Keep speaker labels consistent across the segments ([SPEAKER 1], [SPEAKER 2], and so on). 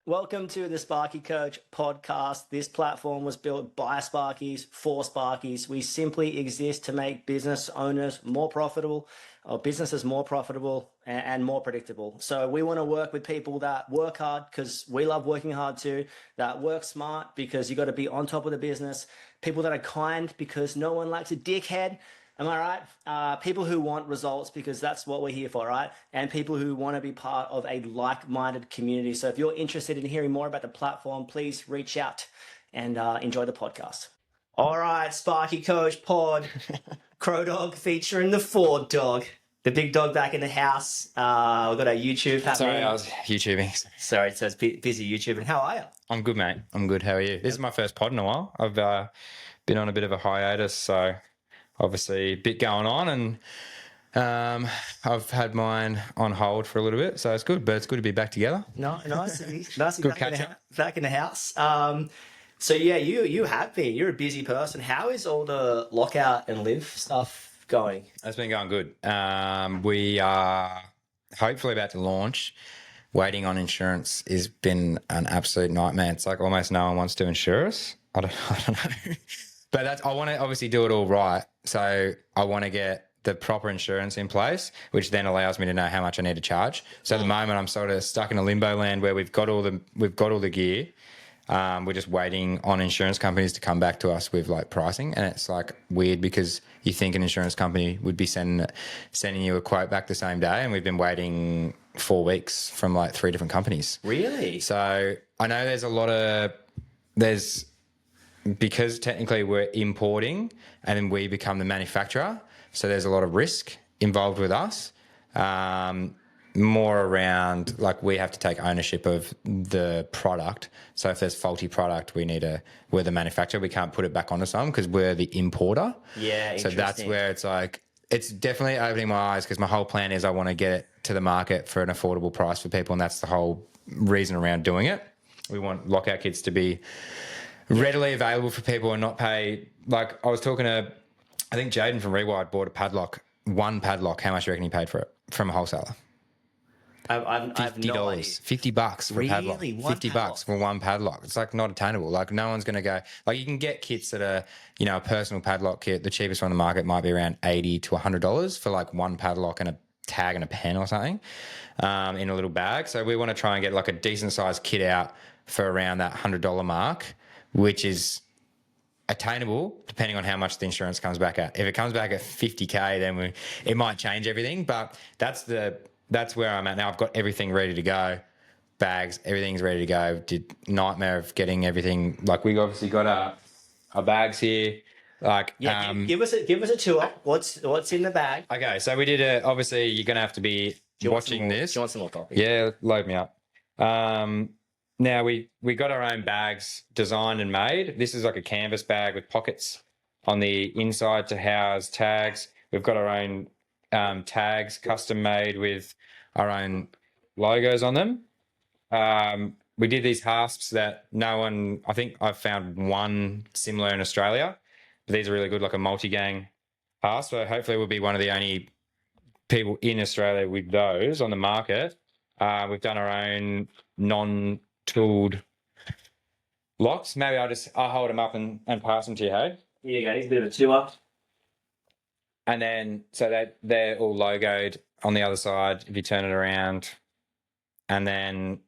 [SPEAKER 1] Welcome to the Sparky Coach podcast. This platform was built by Sparkies for Sparkies. We simply exist to make business owners more profitable, or businesses more profitable and more predictable. So we want to work with people that work hard because we love working hard too, that work smart because you got to be on top of the business, people that are kind because no one likes a dickhead. Am I right? People who want results because that's what we're here for, right? And people who want to be part of a like-minded community. So if you're interested in hearing more about the platform, please reach out and enjoy the podcast. All right, Sparky Coach Pod, Crow Dog featuring the Ford dog, the big dog back in the house. We've got our YouTube happening.
[SPEAKER 2] Sorry, I was YouTubing.
[SPEAKER 1] Sorry, so it's busy YouTubing. How are you?
[SPEAKER 2] I'm good, mate. I'm good. How are you? This is my first pod in a while. I've been on a bit of a hiatus, so obviously a bit going on, and I've had mine on hold for a little bit, so it's good. But it's good to be back together.
[SPEAKER 1] No, nice, nice.
[SPEAKER 2] Good
[SPEAKER 1] back in the house. So yeah, you have been. You're a busy person. How is all the Lockout and Live stuff going?
[SPEAKER 2] It's been going good. We are hopefully about to launch. Waiting on insurance has been an absolute nightmare. It's like almost no one wants to insure us. I don't know. But I want to obviously do it all right. So I want to get the proper insurance in place, which then allows me to know how much I need to charge. So at the moment, I'm sort of stuck in a limbo land where we've got all the gear. We're just waiting on insurance companies to come back to us with like pricing, and it's like weird because you think an insurance company would be sending you a quote back the same day, and we've been waiting 4 weeks from like 3 different companies.
[SPEAKER 1] Really?
[SPEAKER 2] So I know because technically we're importing and then we become the manufacturer, so there's a lot of risk involved with us. More around like we have to take ownership of the product. So if there's faulty product, we're the manufacturer. We can't put it back onto someone because we're the importer.
[SPEAKER 1] Yeah,
[SPEAKER 2] so that's where it's like it's definitely opening my eyes because my whole plan is I want to get it to the market for an affordable price for people, and that's the whole reason around doing it. We want Lockout kits to be readily available for people and not pay. Like I was talking to, I think Jaden from Rewired bought a padlock, one padlock. How much do you reckon he paid for it from a wholesaler?
[SPEAKER 1] I've
[SPEAKER 2] $50,
[SPEAKER 1] no idea.
[SPEAKER 2] $50 for a padlock. $50 for one padlock. It's like not attainable. Like no one's going to go. Like you can get kits that are, a personal padlock kit. The cheapest one on the market might be around $80 to $100 for like one padlock and a tag and a pen or something, in a little bag. So we want to try and get like a decent sized kit out for around that $100 mark, which is attainable depending on how much the insurance comes back at. If it comes back at 50K, then it might change everything. But that's where I'm at now. I've got everything ready to go. Bags, everything's ready to go. Did nightmare of getting everything. Like we obviously got our bags here. Like
[SPEAKER 1] give us a tour. What's in the bag?
[SPEAKER 2] Okay, so we did obviously you're gonna have to be watching this.
[SPEAKER 1] Do you want some more coffee?
[SPEAKER 2] Yeah, load me up. Now we got our own bags designed and made. This is like a canvas bag with pockets on the inside to house tags. We've got our own tags custom made with our own logos on them. We did these hasps that no one, I think I've found one similar in Australia, but these are really good, like a multi-gang hasp. So hopefully we'll be one of the only people in Australia with those on the market. We've done our own non-tooled locks. Maybe I'll hold them up and pass them to you, hey?
[SPEAKER 1] Here you go. Here's a bit of a tour.
[SPEAKER 2] And then, so they're all logoed on the other side if you turn it around. And then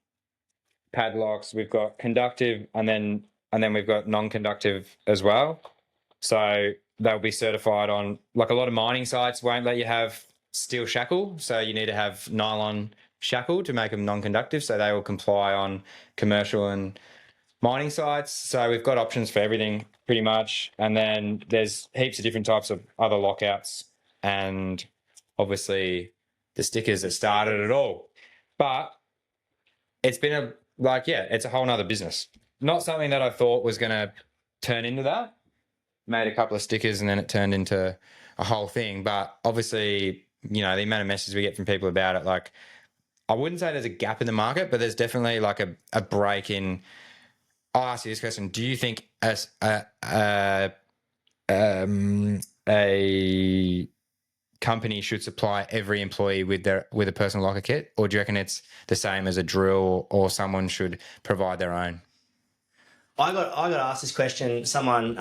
[SPEAKER 2] padlocks, we've got conductive and then we've got non-conductive as well. So they'll be certified on, like a lot of mining sites won't let you have steel shackle. So you need to have nylon shackle to make them non-conductive. So they will comply on commercial and mining sites. So we've got options for everything pretty much. And then there's heaps of different types of other lockouts and obviously the stickers that started it all. But it's been it's a whole nother business. Not something that I thought was going to turn into that. Made a couple of stickers and then it turned into a whole thing. But obviously, the amount of messages we get from people about it, like I wouldn't say there's a gap in the market, but there's definitely like a break in. I'll ask you this question: do you think a company should supply every employee with a personal locker kit, or do you reckon it's the same as a drill, or someone should provide their own?
[SPEAKER 1] I got asked this question. Someone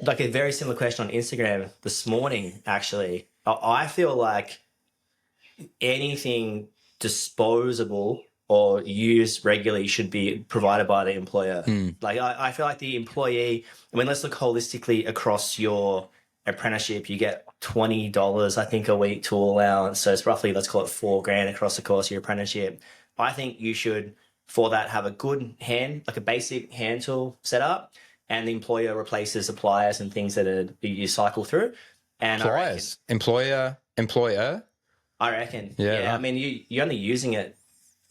[SPEAKER 1] like a very similar question on Instagram this morning. Actually, I feel like anything disposable or used regularly should be provided by the employer. Like I feel like the employee. I mean, let's look holistically across your apprenticeship. You get $20, I think, a week tool allowance. So it's roughly, let's call it $4,000 across the course of your apprenticeship. I think you should, for that, have a good hand, like a basic hand tool set up, and the employer replaces suppliers and things that you cycle through. And
[SPEAKER 2] Pliers, employer.
[SPEAKER 1] I reckon.
[SPEAKER 2] Yeah,
[SPEAKER 1] Yeah.
[SPEAKER 2] right.
[SPEAKER 1] I mean, you're only using it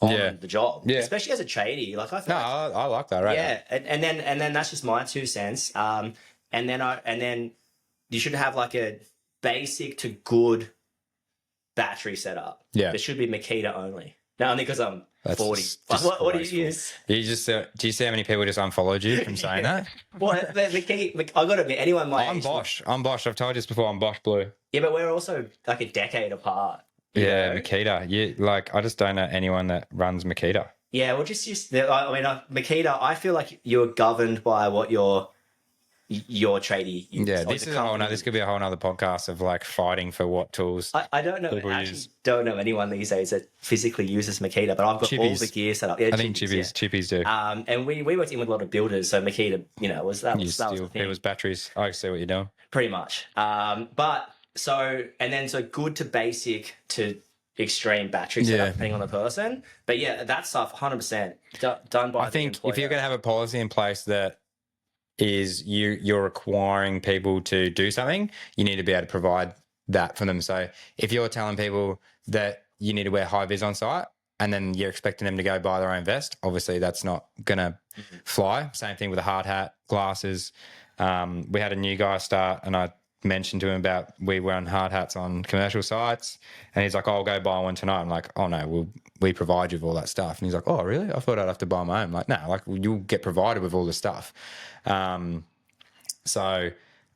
[SPEAKER 1] on
[SPEAKER 2] Yeah.
[SPEAKER 1] the job,
[SPEAKER 2] Yeah.
[SPEAKER 1] especially as a tradie. Like I feel
[SPEAKER 2] No,
[SPEAKER 1] like,
[SPEAKER 2] I like that. Right?
[SPEAKER 1] yeah, and then that's just my 2 cents. And then you should have like a basic to good battery setup.
[SPEAKER 2] Yeah.
[SPEAKER 1] It should be Makita only. No, only because I'm
[SPEAKER 2] That's
[SPEAKER 1] 40.
[SPEAKER 2] just
[SPEAKER 1] What do you
[SPEAKER 2] disgraceful.
[SPEAKER 1] use?
[SPEAKER 2] You just do you see how many people just unfollowed you from saying that?
[SPEAKER 1] Well, Makita, I got to admit, anyone my
[SPEAKER 2] I'm
[SPEAKER 1] age.
[SPEAKER 2] Bosch. I've told you this before. I'm Bosch Blue.
[SPEAKER 1] Yeah, but we're also like a decade apart. you
[SPEAKER 2] Yeah,
[SPEAKER 1] know?
[SPEAKER 2] Makita. Yeah, like I just don't know anyone that runs Makita.
[SPEAKER 1] Yeah, well, just I mean, Makita, I feel like you're governed by what your tradie uses.
[SPEAKER 2] Yeah,
[SPEAKER 1] or
[SPEAKER 2] this
[SPEAKER 1] the
[SPEAKER 2] is a whole.
[SPEAKER 1] company.
[SPEAKER 2] This could be a whole other podcast of like fighting for what tools.
[SPEAKER 1] I don't know.
[SPEAKER 2] people
[SPEAKER 1] I actually
[SPEAKER 2] use.
[SPEAKER 1] don't know anyone these days that physically uses Makita, but I've got all
[SPEAKER 2] Chippies.
[SPEAKER 1] the gear set up. Yeah,
[SPEAKER 2] I think
[SPEAKER 1] Chippies,
[SPEAKER 2] Chippies do.
[SPEAKER 1] yeah. And we worked in with a lot of builders, so Makita, was that
[SPEAKER 2] You
[SPEAKER 1] was the
[SPEAKER 2] steal
[SPEAKER 1] thing,
[SPEAKER 2] people's batteries. I see what you're doing.
[SPEAKER 1] pretty much. But so good to basic to extreme battery setup,
[SPEAKER 2] Yeah.
[SPEAKER 1] depending on the person. But yeah, that stuff 100% done by.
[SPEAKER 2] I think if you're going to have a policy in place that is you're requiring people to do something, you need to be able to provide that for them. So if you're telling people that you need to wear high vis on site and then you're expecting them to go buy their own vest, obviously that's not going to fly. Same thing with a hard hat, glasses. We had a new guy start and I mentioned to him about we run hard hats on commercial sites and he's like, I'll go buy one tonight. I'm like, oh no, we provide you with all that stuff. And he's like, oh really? I thought I'd have to buy my own. I'm like, no, like you'll get provided with all the stuff. So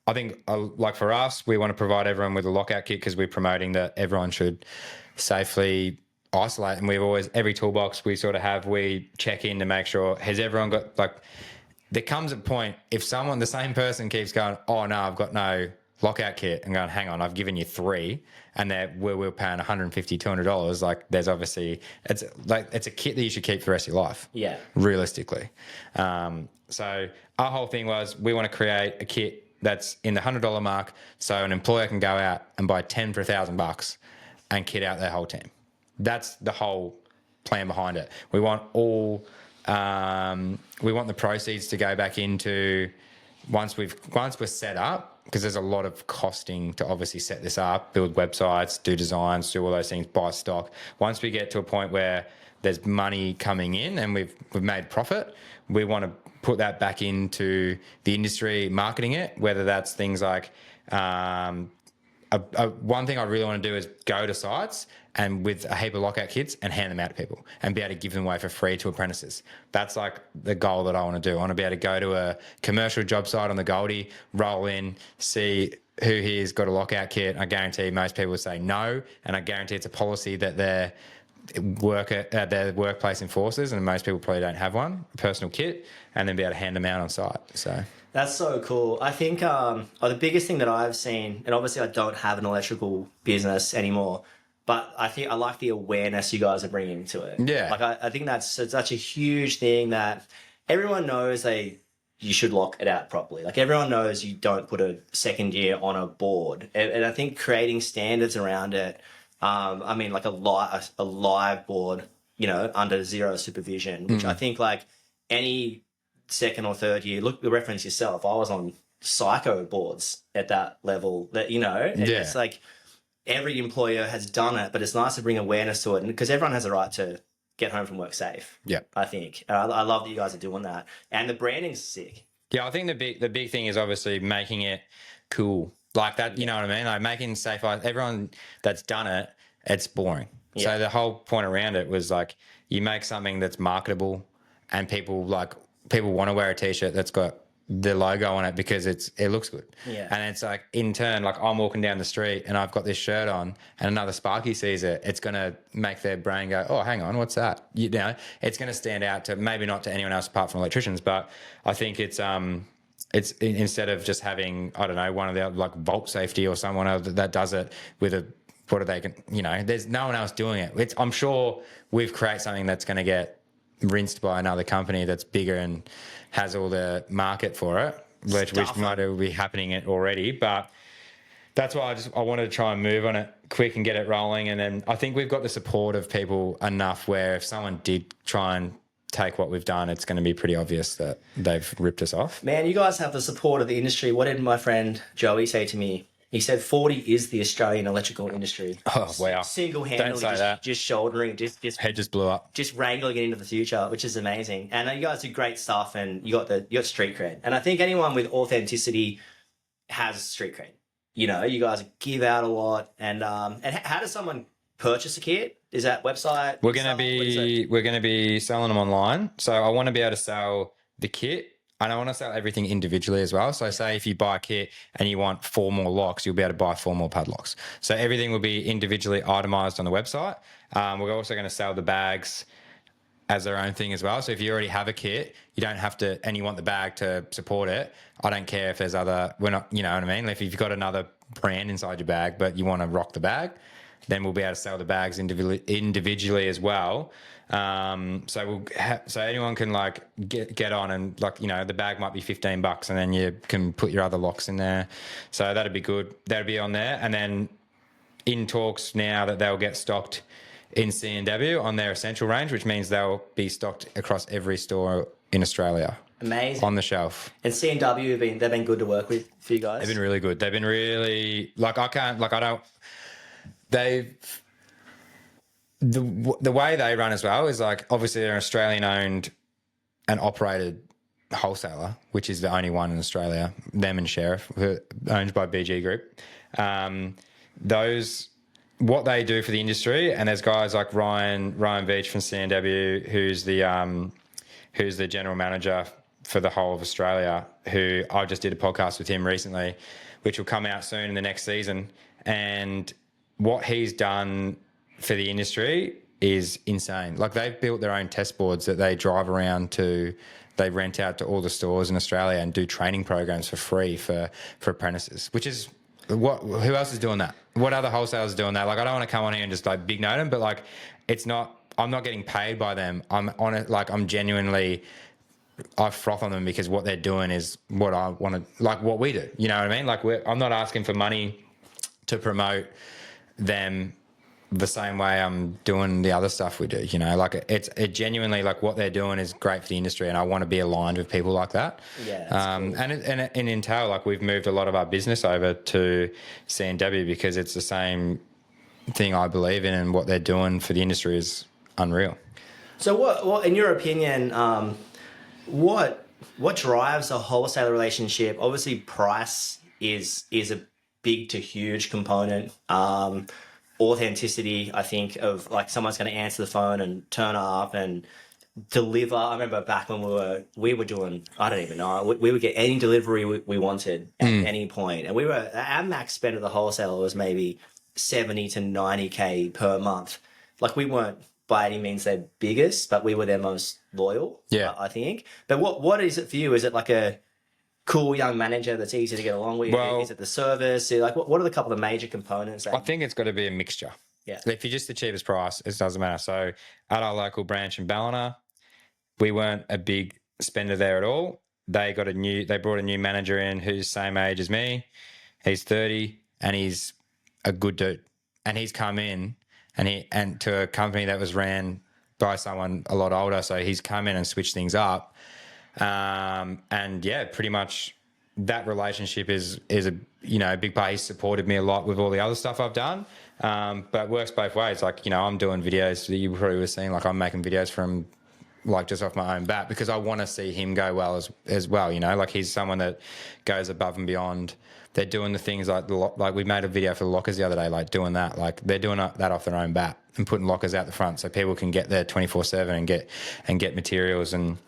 [SPEAKER 2] I think like for us, we want to provide everyone with a lockout kit because we're promoting that everyone should safely isolate. And we've always, every toolbox we sort of have, we check in to make sure, has everyone got, like, there comes a point if the same person keeps going, oh no, I've got no lockout kit, and going, hang on, I've given you 3 and we're paying $150, $200. Like there's obviously, it's a kit that you should keep for the rest of your life.
[SPEAKER 1] Yeah.
[SPEAKER 2] Realistically. So our whole thing was we want to create a kit that's in the $100 mark so an employer can go out and buy 10 for $1,000 and kit out their whole team. That's the whole plan behind it. We want we want the proceeds to go back into once we're set up, because there's a lot of costing to obviously set this up, build websites, do designs, do all those things, buy stock. Once we get to a point where there's money coming in and we've made profit, we want to put that back into the industry, marketing it, whether that's things like one thing I really want to do is go to sites and with a heap of lockout kits and hand them out to people and be able to give them away for free to apprentices. That's like the goal that I want to do. I want to be able to go to a commercial job site on the Goldie, roll in, see who here's got a lockout kit. I guarantee most people would say no, and I guarantee it's a policy that their workplace enforces, and most people probably don't have one, a personal kit, and then be able to hand them out on site. So
[SPEAKER 1] That's so cool. I think the biggest thing that I've seen, and obviously I don't have an electrical business anymore, but I think I like the awareness you guys are bringing to it.
[SPEAKER 2] Yeah.
[SPEAKER 1] Like I think that's such a huge thing that everyone knows you should lock it out properly. Like everyone knows you don't put a second year on a board. And I think creating standards around it, I mean like a live board, under zero supervision, which I think like any second or third year, reference yourself. I was on psycho boards at that level and
[SPEAKER 2] Yeah.
[SPEAKER 1] it's like every employer has done it, but it's nice to bring awareness to it because everyone has a right to get home from work safe.
[SPEAKER 2] yeah.
[SPEAKER 1] I think. And I love that you guys are doing that. And the branding's sick.
[SPEAKER 2] Yeah, I think the big thing is obviously making it cool. Like that, you know what I mean? Like making safe life. Everyone that's done it, it's boring.
[SPEAKER 1] Yeah.
[SPEAKER 2] So the whole point around it was like you make something that's marketable and people want to wear a t-shirt that's got the logo on it because it looks good.
[SPEAKER 1] Yeah.
[SPEAKER 2] And it's like, in turn, like I'm walking down the street and I've got this shirt on and another Sparky sees it, it's going to make their brain go, oh, hang on, what's that? You know, it's going to stand out to, maybe not to anyone else apart from electricians, but I think it's instead of just having, I don't know, one of the like Vault Safety or someone else that does it with a, what are they, you know, there's no one else doing it. I'm sure we've created something that's going to get rinsed by another company that's bigger and has all the market for it, which might be happening already. But that's why I wanted to try and move on it quick and get it rolling. And then I think we've got the support of people enough where if someone did try and take what we've done, it's going to be pretty obvious that they've ripped us off.
[SPEAKER 1] Man, you guys have the support of the industry. What did my friend Joey say to me? He said Fordy is the Australian electrical industry.
[SPEAKER 2] Oh, wow.
[SPEAKER 1] Single-handedly, just shouldering, just
[SPEAKER 2] head just blew up.
[SPEAKER 1] Just wrangling it into the future, which is amazing. And you guys do great stuff, and you got street cred. And I think anyone with authenticity has street cred. You know, you guys give out a lot. And how does someone purchase a kit? Is that website?
[SPEAKER 2] We're gonna be selling them online. So I want to be able to sell the kit. And I want to sell everything individually as well. So say if you buy a kit and you want 4 more locks, you'll be able to buy 4 more padlocks. So everything will be individually itemized on the website. We're also going to sell the bags as their own thing as well. So if you already have a kit, you don't have to, and you want the bag to support it, I don't care if there's other, we're not, you know what I mean? If you've got another brand inside your bag, but you want to rock the bag, then we'll be able to sell the bags individually as well. So anyone can like get on and like, you know, the bag might be $15 and then you can put your other locks in there. So that'd be good. That'd be on there. And then in talks now that they'll get stocked in C&W on their essential range, which means they'll be stocked across every store in Australia.
[SPEAKER 1] Amazing.
[SPEAKER 2] On the shelf.
[SPEAKER 1] And C&W they've been good to work with for you guys?
[SPEAKER 2] They've been really good. They've been really the way they run as well is like, obviously they're an Australian owned and operated wholesaler, which is the only one in Australia, them and Sheriff, who are owned by BG Group. What they do for the industry, and there's guys like Ryan Beach from C&W, who's the general manager for the whole of Australia, who I just did a podcast with him recently, which will come out soon in the next season. And what he's done for the industry is insane. Like they've built their own test boards that they drive around to, they rent out to all the stores in Australia and do training programs for free for apprentices, which is who else is doing that? What other wholesalers are doing that? Like, I don't want to come on here and just like big note them, but like, I'm not getting paid by them. I'm on it. Like I'm genuinely, I froth on them because what they're doing is what I want to, like what we do, you know what I mean? Like I'm not asking for money to promote them the same way I'm doing the other stuff we do, you know, like it genuinely, like what they're doing is great for the industry, and I want to be aligned with people like that.
[SPEAKER 1] Yeah.
[SPEAKER 2] Cool. And in Intel, like we've moved a lot of our business over to C&W because it's the same thing I believe in, and what they're doing for the industry is unreal.
[SPEAKER 1] So what in your opinion, what drives a wholesaler relationship? Obviously price is a big to huge component. Authenticity, I think, of like someone's going to answer the phone and turn up and deliver. I remember back when we were doing, I don't even know, we would get any delivery we wanted at any point. And our max spend of the wholesaler was maybe 70 to 90K per month. Like we weren't by any means their biggest, but we were their most loyal, I think. But what is it for you? Is it like a cool young manager that's easy to get along with? Well, is it the service? Like, what are the couple of major components?
[SPEAKER 2] I think it's got to be a mixture.
[SPEAKER 1] Yeah.
[SPEAKER 2] If you're just the cheapest price, it doesn't matter. So at our local branch in Ballina, we weren't a big spender there at all. They brought a new manager in who's same age as me. He's 30 and he's a good dude. And he's come in and to a company that was ran by someone a lot older. So he's come in and switched things up. And yeah, pretty much that relationship is a, you know, a big part. He's supported me a lot with all the other stuff I've done. But it works both ways. Like, you know, I'm doing videos that you probably were seeing, like I'm making videos from like just off my own bat because I want to see him go well as well. You know, like he's someone that goes above and beyond. They're doing the things like we made a video for the lockers the other day, like doing that, like they're doing that off their own bat and putting lockers out the front so people can get there 24/7 and get materials and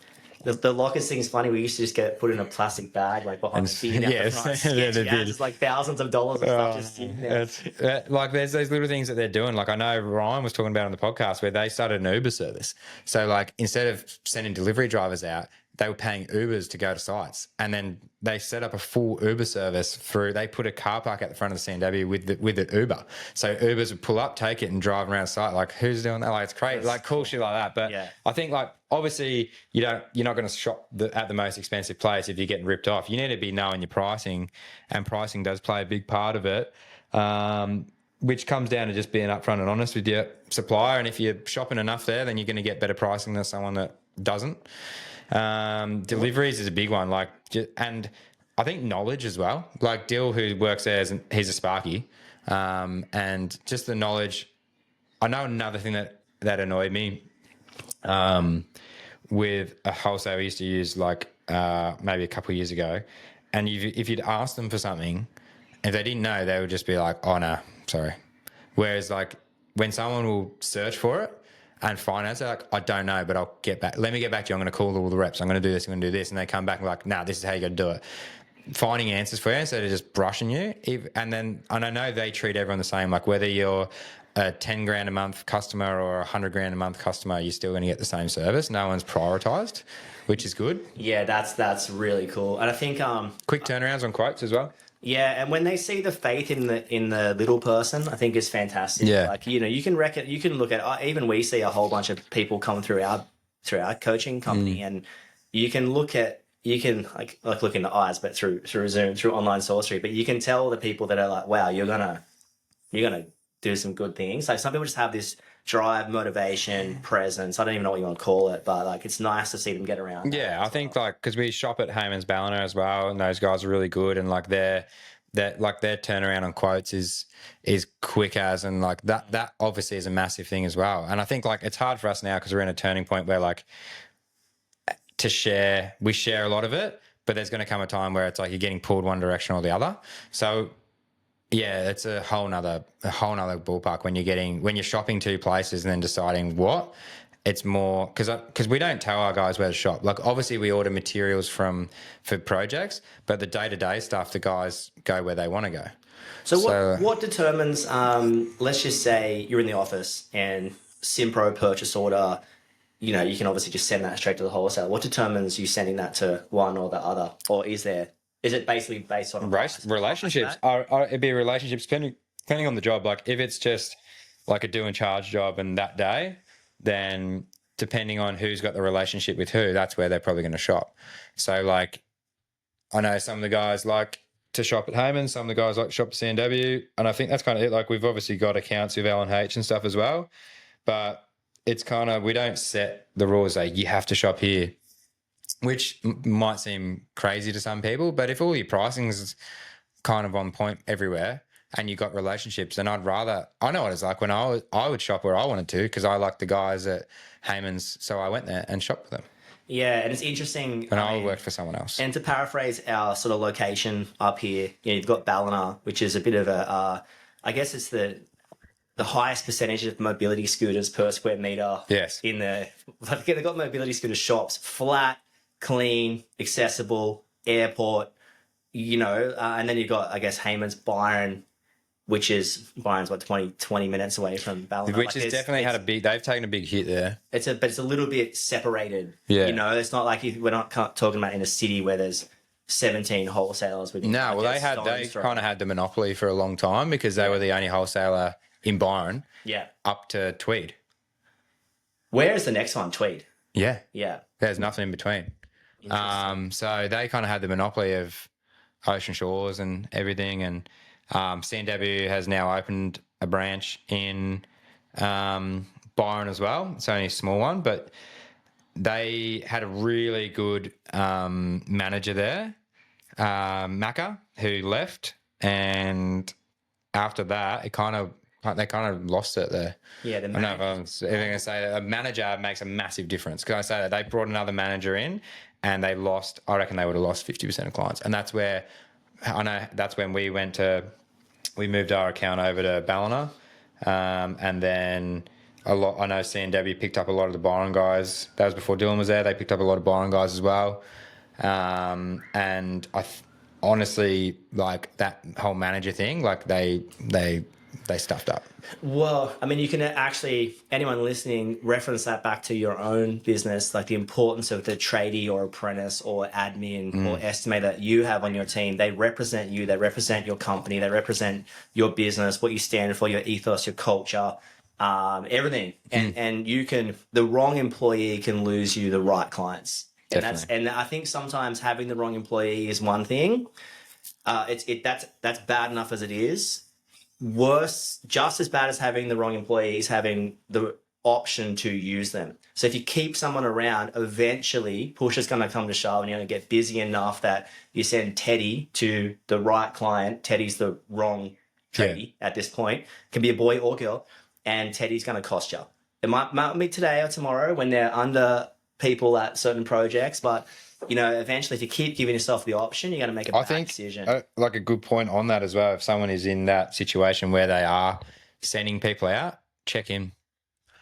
[SPEAKER 1] The lockers thing's funny. We used to just get it put in a plastic bag, like behind the bin at the front. Sketchy ads, just like thousands of dollars of stuff just sitting there.
[SPEAKER 2] It's like there's those little things that they're doing. Like I know Ryan was talking about on the podcast where they started an Uber service. So like instead of sending delivery drivers out, they were paying Ubers to go to sites, and then they set up a full Uber service through. They put a car park at the front of the C&W with the Uber, so Ubers would pull up, take it, and drive around site. Like who's doing that? Like it's crazy, like cool shit like that. But
[SPEAKER 1] yeah.
[SPEAKER 2] I think like obviously you're not going to shop at the most expensive place if you're getting ripped off. You need to be knowing your pricing, and pricing does play a big part of it. Which comes down to just being upfront and honest with your supplier. And if you're shopping enough there, then you're going to get better pricing than someone that doesn't. Deliveries is a big one, like, and I think knowledge as well. Like Dill, who works there, he's a Sparky, and just the knowledge. I know another thing that annoyed me with a wholesaler we used to use, like maybe a couple of years ago, and if you'd ask them for something, if they didn't know, they would just be like, "Oh no, sorry." Whereas like when someone will search for it and finance it, like, I don't know, but I'll get back. Let me get back to you. I'm going to call all the reps. I'm going to do this. I'm going to do this. And they come back and like, nah, this is how you got to do it. Finding answers for you instead of just brushing you. And I know they treat everyone the same. Like whether you're a 10 grand a month customer or 100 grand a month customer, you're still going to get the same service. No one's prioritized, which is good.
[SPEAKER 1] Yeah, that's really cool. And I think
[SPEAKER 2] quick turnarounds on quotes as well.
[SPEAKER 1] Yeah, and when they see the faith in the little person, I think is fantastic.
[SPEAKER 2] Yeah.
[SPEAKER 1] Like, you can look at, even we see a whole bunch of people come through our coaching company, and you can look look in the eyes, but through Zoom, through online sorcery, but you can tell the people that are like, wow, you're gonna do some good things. Like some people just have this drive, motivation, presence. I don't even know what you want to call it, but like it's nice to see them get around.
[SPEAKER 2] Yeah, I think like because we shop at Hayman's Ballina as well, and those guys are really good, and like their turnaround on quotes is quick as, and like that obviously is a massive thing as well. And I think like it's hard for us now because we're in a turning point where like we share a lot of it, but there's going to come a time where it's like you're getting pulled one direction or the other. So yeah, it's a whole nother ballpark when you're shopping two places and then deciding what. It's more because we don't tell our guys where to shop. Like obviously we order materials for projects, but the day-to-day stuff, the guys go where they want to go.
[SPEAKER 1] So what determines? Let's just say you're in the office and Simpro purchase order. You can obviously just send that straight to the wholesaler. What determines you sending that to one or the other, or is it basically based on
[SPEAKER 2] relationships? It'd be relationships depending on the job. Like if it's just like a do and charge job and that day, then depending on who's got the relationship with who, that's where they're probably going to shop. So like I know some of the guys like to shop at Hayman, some of the guys like to shop at C&W, and I think that's kind of it. Like we've obviously got accounts with L&H and stuff as well, but it's kind of, we don't set the rules like you have to shop here, which might seem crazy to some people, but if all your pricing is kind of on point everywhere and you got relationships, then I know what it's like when I would shop where I wanted to because I like the guys at Hayman's, so I went there and shopped with them.
[SPEAKER 1] Yeah, and it's interesting.
[SPEAKER 2] And I worked for someone else.
[SPEAKER 1] And to paraphrase our sort of location up here, you've got Ballina, which is a bit of a, I guess it's the highest percentage of mobility scooters per square meter.
[SPEAKER 2] Yes.
[SPEAKER 1] They've got mobility scooter shops, flat, clean, accessible, airport, and then you've got, I guess, Hayman's Byron, Byron's what, 20 minutes away from Ballina.
[SPEAKER 2] Which has definitely they've taken a big hit there.
[SPEAKER 1] But it's a little bit separated.
[SPEAKER 2] Yeah.
[SPEAKER 1] It's not like we're not talking about in a city where there's 17 wholesalers. They kind of had the monopoly for a long time because they were the only wholesaler in Byron. Yeah.
[SPEAKER 2] Up to Tweed.
[SPEAKER 1] Where is the next one? Tweed.
[SPEAKER 2] Yeah.
[SPEAKER 1] Yeah.
[SPEAKER 2] There's nothing in between. So they kind of had the monopoly of Ocean Shores and everything, and C&W has now opened a branch in Byron as well. It's only a small one, but they had a really good manager there, Macca, who left, and after that, they kind of lost it there.
[SPEAKER 1] Yeah,
[SPEAKER 2] I don't know if I was even going to say that a manager makes a massive difference. Because I say that they brought another manager in, and I reckon they would have lost 50% of clients, and that's where. I know that's when we moved our account over to Ballina, and then a lot. I know C&W picked up a lot of the Byron guys. That was before Dylan was there. They picked up a lot of Byron guys as well. And honestly, like that whole manager thing, like they stuffed up.
[SPEAKER 1] Well, I mean, you can actually, anyone listening, reference that back to your own business, like the importance of the tradie or apprentice or admin or estimator that you have on your team. They represent you, they represent your company, they represent your business, what you stand for, your ethos, your culture, everything. And you can, the wrong employee can lose you the right clients. And I think sometimes having the wrong employee is one thing. That's bad enough as it is. Worse, just as bad as having the wrong employees, having the option to use them. So if you keep someone around, eventually push is going to come to shove and you're going to get busy enough that you send Teddy to the right client. Teddy's the wrong tradie at this point. Can be a boy or girl, and Teddy's going to cost you. It might be today or tomorrow when they're under people at certain projects, but you know, eventually if you keep giving yourself the option, you're going to make a bad decision.
[SPEAKER 2] Like a good point on that as well. If someone is in that situation where they are sending people out, check in.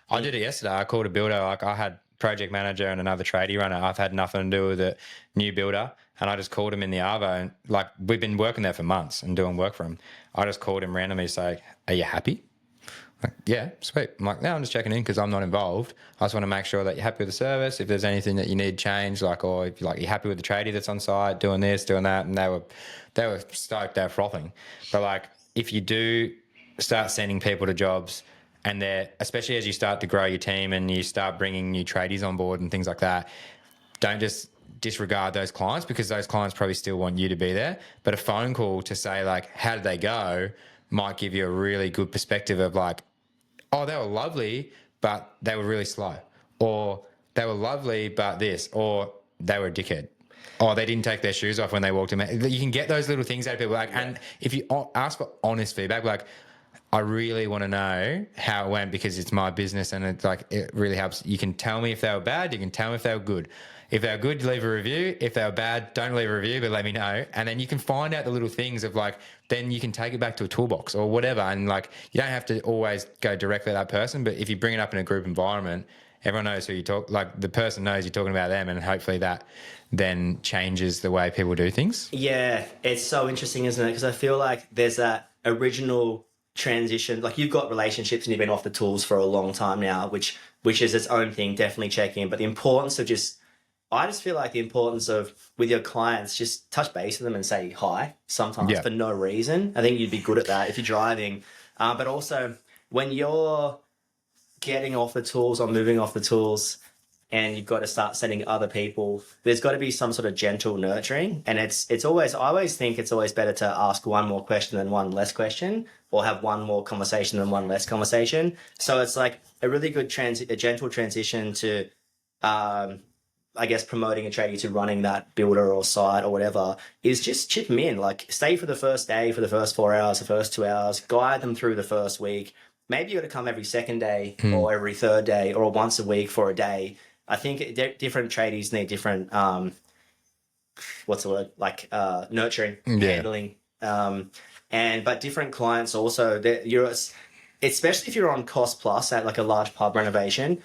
[SPEAKER 2] I did it yesterday. I called a builder. Like I had project manager and another tradie runner. I've had nothing to do with the new builder. And I just called him in the Arvo. And like we've been working there for months and doing work for him. I just called him randomly to say, are you happy? Like, yeah, sweet. I'm like, no, I'm just checking in because I'm not involved. I just want to make sure that you're happy with the service. If there's anything that you need change, like, or if you're happy with the tradie that's on site, doing this, doing that, and they were stoked, they were frothing. But like, if you do start sending people to jobs, and they're, especially as you start to grow your team and you start bringing new tradies on board and things like that, don't just disregard those clients because those clients probably still want you to be there. But a phone call to say like, how did they go, might give you a really good perspective of like, oh, they were lovely, but they were really slow. Or they were lovely, but this. Or they were a dickhead. Or they didn't take their shoes off when they walked in. You can get those little things out of people. Like, and if you ask for honest feedback, like, I really want to know how it went because it's my business and it's like, it really helps. You can tell me if they were bad. You can tell me if they were good. If they were good, leave a review. If they were bad, don't leave a review, but let me know. And then you can find out the little things of like, then you can take it back to a toolbox or whatever. And like, you don't have to always go directly to that person, but if you bring it up in a group environment, everyone knows who you talk, like the person knows you're talking about them, and hopefully that then changes the way people do things.
[SPEAKER 1] Yeah, it's so interesting, isn't it? Because I feel like there's that original transition. Like you've got relationships and you've been off the tools for a long time now, which is its own thing. Definitely check in. But the importance of I just feel like the importance of with your clients, just touch base with them and say hi sometimes for no reason. I think you'd be good at that if you're driving. But also when you're getting off the tools or moving off the tools and you've got to start sending other people, there's got to be some sort of gentle nurturing. And it's always, I always think it's always better to ask one more question than one less question, or have one more conversation than one less conversation. So it's like a really good a gentle transition to, I guess, promoting a tradie to running that builder or site or whatever is just chip them in. Like stay for the first day, for the first 4 hours, the first 2 hours, guide them through the first week. Maybe you got to come every second day or every third day or once a week for a day. I think different tradies need different, what's the word? Like nurturing, handling. But different clients also, especially if you're on cost plus at like a large pub renovation,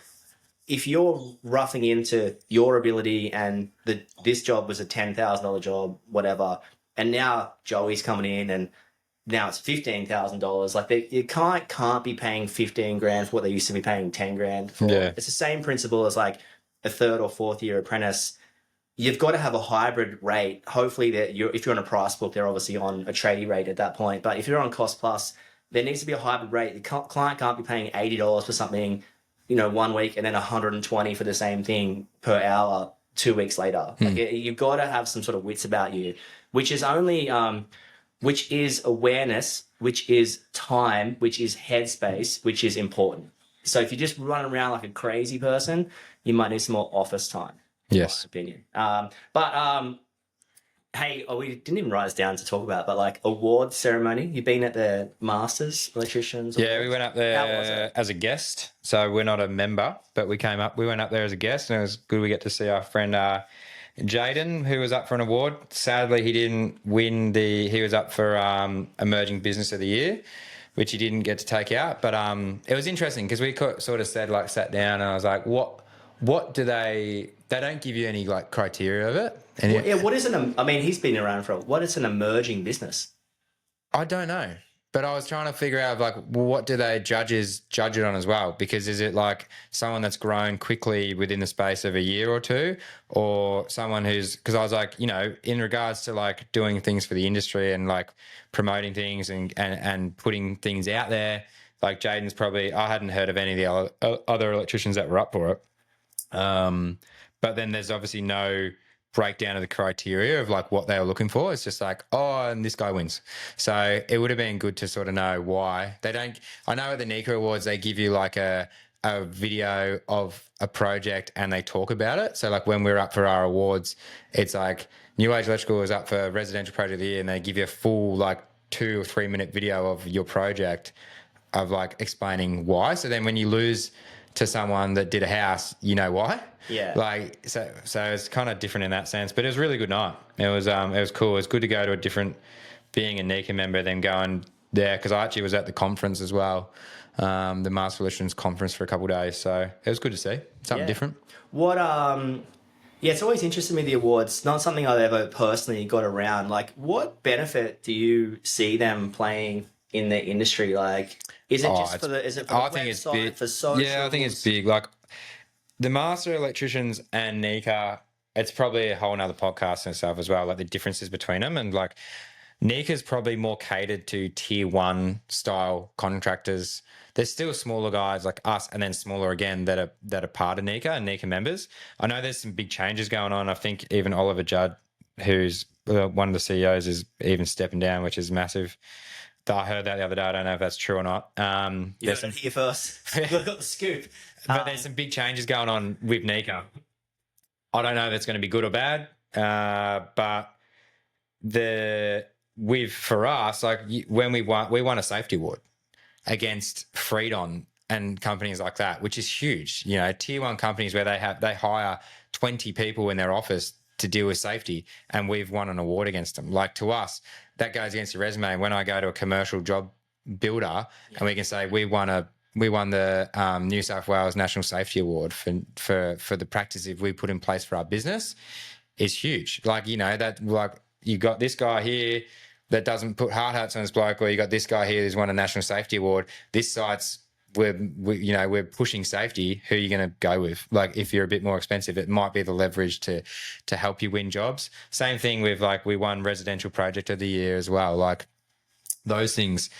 [SPEAKER 1] if you're roughing into your ability and this job was a $10,000 job, whatever, and now Joey's coming in and now it's $15,000. Like you can't be paying 15 grand for what they used to be paying 10 grand for. Yeah. It's the same principle as like a third or fourth year apprentice. You've got to have a hybrid rate. Hopefully that if you're on a price book, they're obviously on a tradie rate at that point. But if you're on cost plus, there needs to be a hybrid rate. The client can't be paying $80 for something, 1 week and then 120 for the same thing per hour 2 weeks later. Like you've got to have some sort of wits about you, which is only, which is awareness, which is time, which is headspace, which is important. So if you just run around like a crazy person, you might need some more office time.
[SPEAKER 2] Yes.
[SPEAKER 1] In my opinion. Hey, we didn't even write this down to talk about, but like award ceremony. You've been at the Masters Electricians?
[SPEAKER 2] Yeah, we went up there as a guest. So we're not a member, but we went up there as a guest, and it was good. We get to see our friend Jaden, who was up for an award. Sadly, he didn't win he was up for Emerging Business of the Year, which he didn't get to take out. But it was interesting because we sort of sat down, and I was like, what do they don't give you any like criteria of it. And
[SPEAKER 1] yeah, what is I mean, he's been around for what is an emerging business?
[SPEAKER 2] I don't know. But I was trying to figure out, like, what do they judge it on as well? Because is it like someone that's grown quickly within the space of a year or two, or someone who's, because I was like, you know, in regards to like doing things for the industry and like promoting things and putting things out there, like Jaden's probably, I hadn't heard of any of the other electricians that were up for it. But then there's obviously no breakdown of the criteria of like what they were looking for. It's just like, oh, and this guy wins. So it would have been good to sort of know why they don't. I know at the NECA Awards they give you like a video of a project and they talk about it. So like when we're up for our awards, it's like New Age Electrical is up for Residential Project of the Year, and they give you a full like 2 or 3 minute video of your project of like explaining why. So then when you lose to someone that did a house, you know why.
[SPEAKER 1] Yeah.
[SPEAKER 2] Like so it's kind of different in that sense. But it was a really good night. It was cool. It was good to go to a different, being a NECA member, then going there, because I actually was at the conference as well, the Master Solutions conference for a couple of days. So it was good to see something different.
[SPEAKER 1] What yeah, it's always interesting me, the awards. Not something I've ever personally got around. Like, what benefit do you see them playing in the industry? Like, is it just for the? Is it for the
[SPEAKER 2] I think it's big.
[SPEAKER 1] For socials?
[SPEAKER 2] Yeah, I think it's big. Like the master electricians and NECA, it's probably a whole nother podcast in itself as well. Like the differences between them, and like NECA is probably more catered to tier 1 style contractors. There's still smaller guys like us, and then smaller again that are part of NECA and NECA members. I know there's some big changes going on. I think even Oliver Judd, who's one of the CEOs, is even stepping down, which is massive. I heard that the other day. I don't know if that's true or not.
[SPEAKER 1] You heard it here first. We've got the scoop.
[SPEAKER 2] But there's some big changes going on with NECA. I don't know if it's going to be good or bad, but for us, like when we won a safety award against Freedon and companies like that, which is huge. You know, tier 1 companies where they hire 20 people in their office to deal with safety, and we've won an award against them. Like, to us, that goes against your resume. When I go to a commercial job builder and we can say we won the New South Wales National Safety Award for the practices we put in place for our business, is huge. Like, you know, that, like, you got this guy here that doesn't put hard hats on his bloke, or you got this guy here who's won a National Safety Award. This site's we're pushing safety. Who are you going to go with? Like, if you're a bit more expensive, it might be the leverage to help you win jobs. Same thing with, like, we won Residential Project of the Year as well. Like, those things,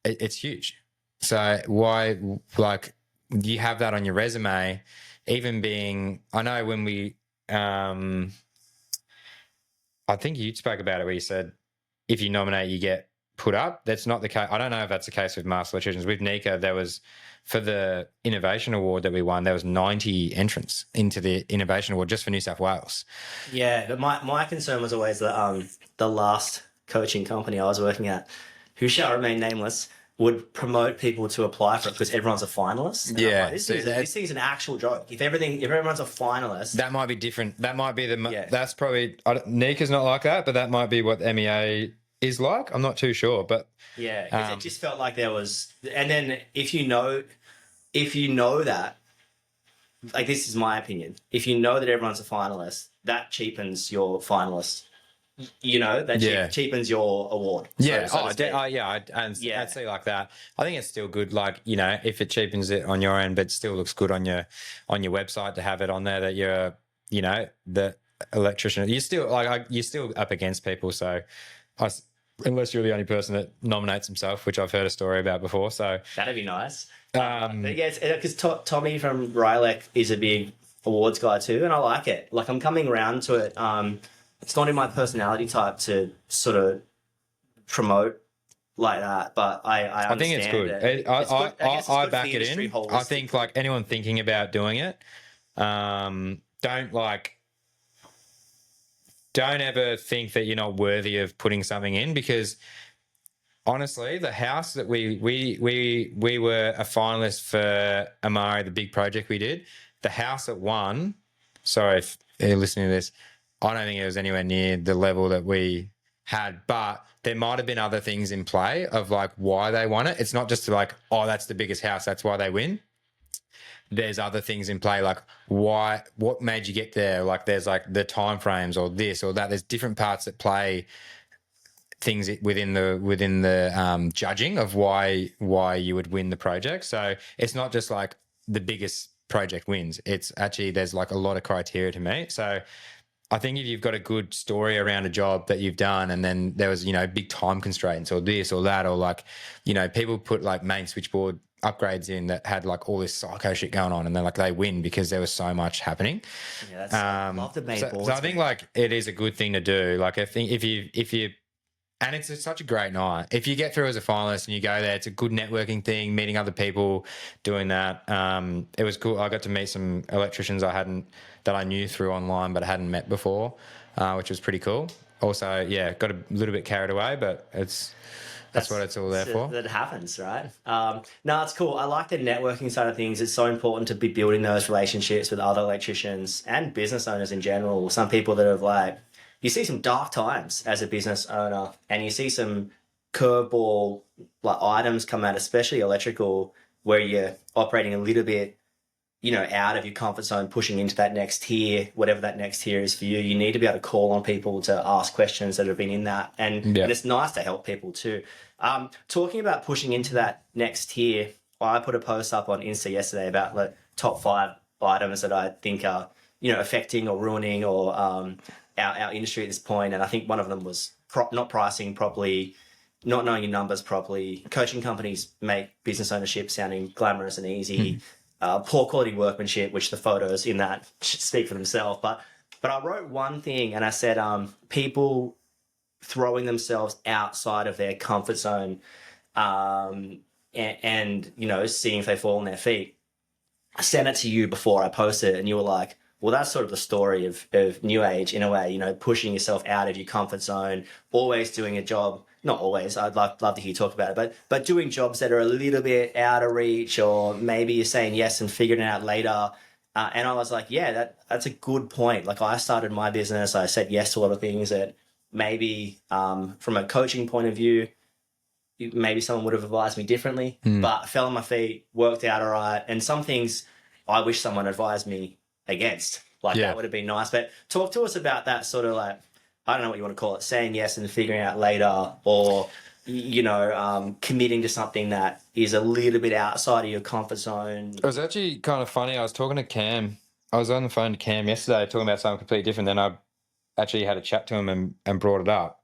[SPEAKER 2] it's huge. So why, like, you have that on your resume, even being, I know when we, I think you spoke about it where you said, if you nominate, you get put up. That's not the case. I don't know if that's the case with Master Electricians. With NECA, there was, for the Innovation Award that we won, there was 90 entrants into the Innovation Award just for New South Wales.
[SPEAKER 1] Yeah, but my concern was always that the last coaching company I was working at, who shall remain nameless, would promote people to apply for it because everyone's a finalist. And
[SPEAKER 2] Yeah,
[SPEAKER 1] like, this thing's an actual joke. If everyone's a finalist,
[SPEAKER 2] that might be different. That might be that's probably, NECA's not like that, but that might be what MEA is like. I'm not too sure, but
[SPEAKER 1] yeah, because it just felt like there was. And then if you know that, like, this is my opinion, if you know that everyone's a finalist, that cheapens your finalist. You know, that cheapens your award.
[SPEAKER 2] Yeah. I'd say like that. I think it's still good. Like, you know, if it cheapens it on your end, but still looks good on your website to have it on there that you're, you know, the electrician. You're still up against people. So, unless you're the only person that nominates himself, which I've heard a story about before. So
[SPEAKER 1] that'd be nice. Because Tommy from Rylec is a big awards guy too, and I like it. Like, I'm coming around to it. It's not in my personality type to sort of promote like that, but I
[SPEAKER 2] think it's good. I back it in. I think, like, anyone thinking about doing it, don't ever think that you're not worthy of putting something in, because honestly, the house that we were a finalist for Amari, the big project we did, the house that won. Sorry if you're listening to this, I don't think it was anywhere near the level that we had, but there might have been other things in play of like why they won it. It's not just like, oh, that's the biggest house, that's why they win. There's other things in play, like what made you get there? Like there's like the time frames or this or that. There's different parts that play things within the judging of why you would win the project. So it's not just like the biggest project wins. It's actually, there's like a lot of criteria to meet. So I think if you've got a good story around a job that you've done, and then there was, big time constraints or this or that, or like, people put like main switchboard upgrades in that had like all this psycho shit going on, and then like they win because there was so much happening.
[SPEAKER 1] Yeah, that's love the main boards.
[SPEAKER 2] So I think like it is a good thing to do. Like I think if you and it's such a great night. If you get through as a finalist and you go there, it's a good networking thing, meeting other people, doing that. It was cool. I got to meet some electricians that I knew through online but I hadn't met before, which was pretty cool. Also, yeah, got a little bit carried away, but that's what it's all there for.
[SPEAKER 1] That happens, right? No, it's cool. I like the networking side of things. It's so important to be building those relationships with other electricians and business owners in general. Some people that have like, you see some dark times as a business owner, and you see some curveball like items come out, especially electrical, where you're operating a little bit, out of your comfort zone, pushing into that next tier, whatever that next tier is for you. You need to be able to call on people to ask questions that have been in that. And it's nice to help people too. Talking about pushing into that next tier, I put a post up on Insta yesterday about the top 5 items that I think are, affecting or ruining or our industry at this point. And I think one of them was not pricing properly, not knowing your numbers properly. Coaching companies make business ownership sounding glamorous and easy. Poor quality workmanship, which the photos in that speak for themselves. But I wrote one thing and I said, people throwing themselves outside of their comfort zone and seeing if they fall on their feet. I sent it to you before I posted it and you were like, well, that's sort of the story of New Age in a way, pushing yourself out of your comfort zone, always doing a job. Not always, I'd love to hear you talk about it, but doing jobs that are a little bit out of reach, or maybe you're saying yes and figuring it out later. And I was like, yeah, that's a good point. Like I started my business, I said yes to a lot of things that maybe from a coaching point of view, maybe someone would have advised me differently, but I fell on my feet, worked out all right. And some things I wish someone advised me against. That would have been nice. But talk to us about that sort of like, I don't know what you want to call it, saying yes and figuring out later, or, committing to something that is a little bit outside of your comfort zone.
[SPEAKER 2] It was actually kind of funny. I was talking to Cam. I was on the phone to Cam yesterday talking about something completely different. Then I actually had a chat to him and brought it up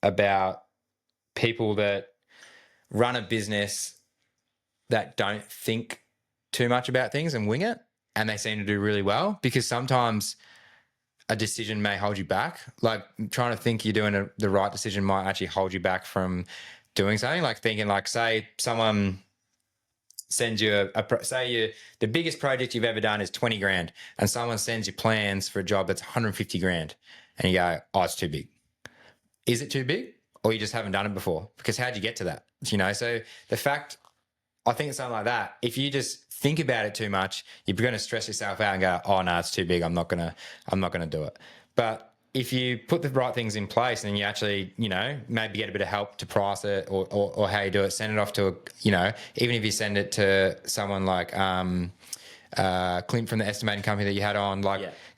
[SPEAKER 2] about people that run a business that don't think too much about things and wing it, and they seem to do really well, because sometimes a decision may hold you back. Like trying to think you're doing the right decision might actually hold you back from doing something. Like thinking, like, say someone sends you the biggest project you've ever done is 20 grand, and someone sends you plans for a job that's 150 grand, and you go, oh, it's too big. Is it too big, or you just haven't done it before? Because how'd you get to that? So the fact, I think it's something like that. If you just think about it too much, you're going to stress yourself out and go, oh no, it's too big, I'm not gonna do it. But if you put the right things in place and you actually, maybe get a bit of help to price it or how you do it, send it off to even if you send it to someone like Clint from the estimating company that you had on,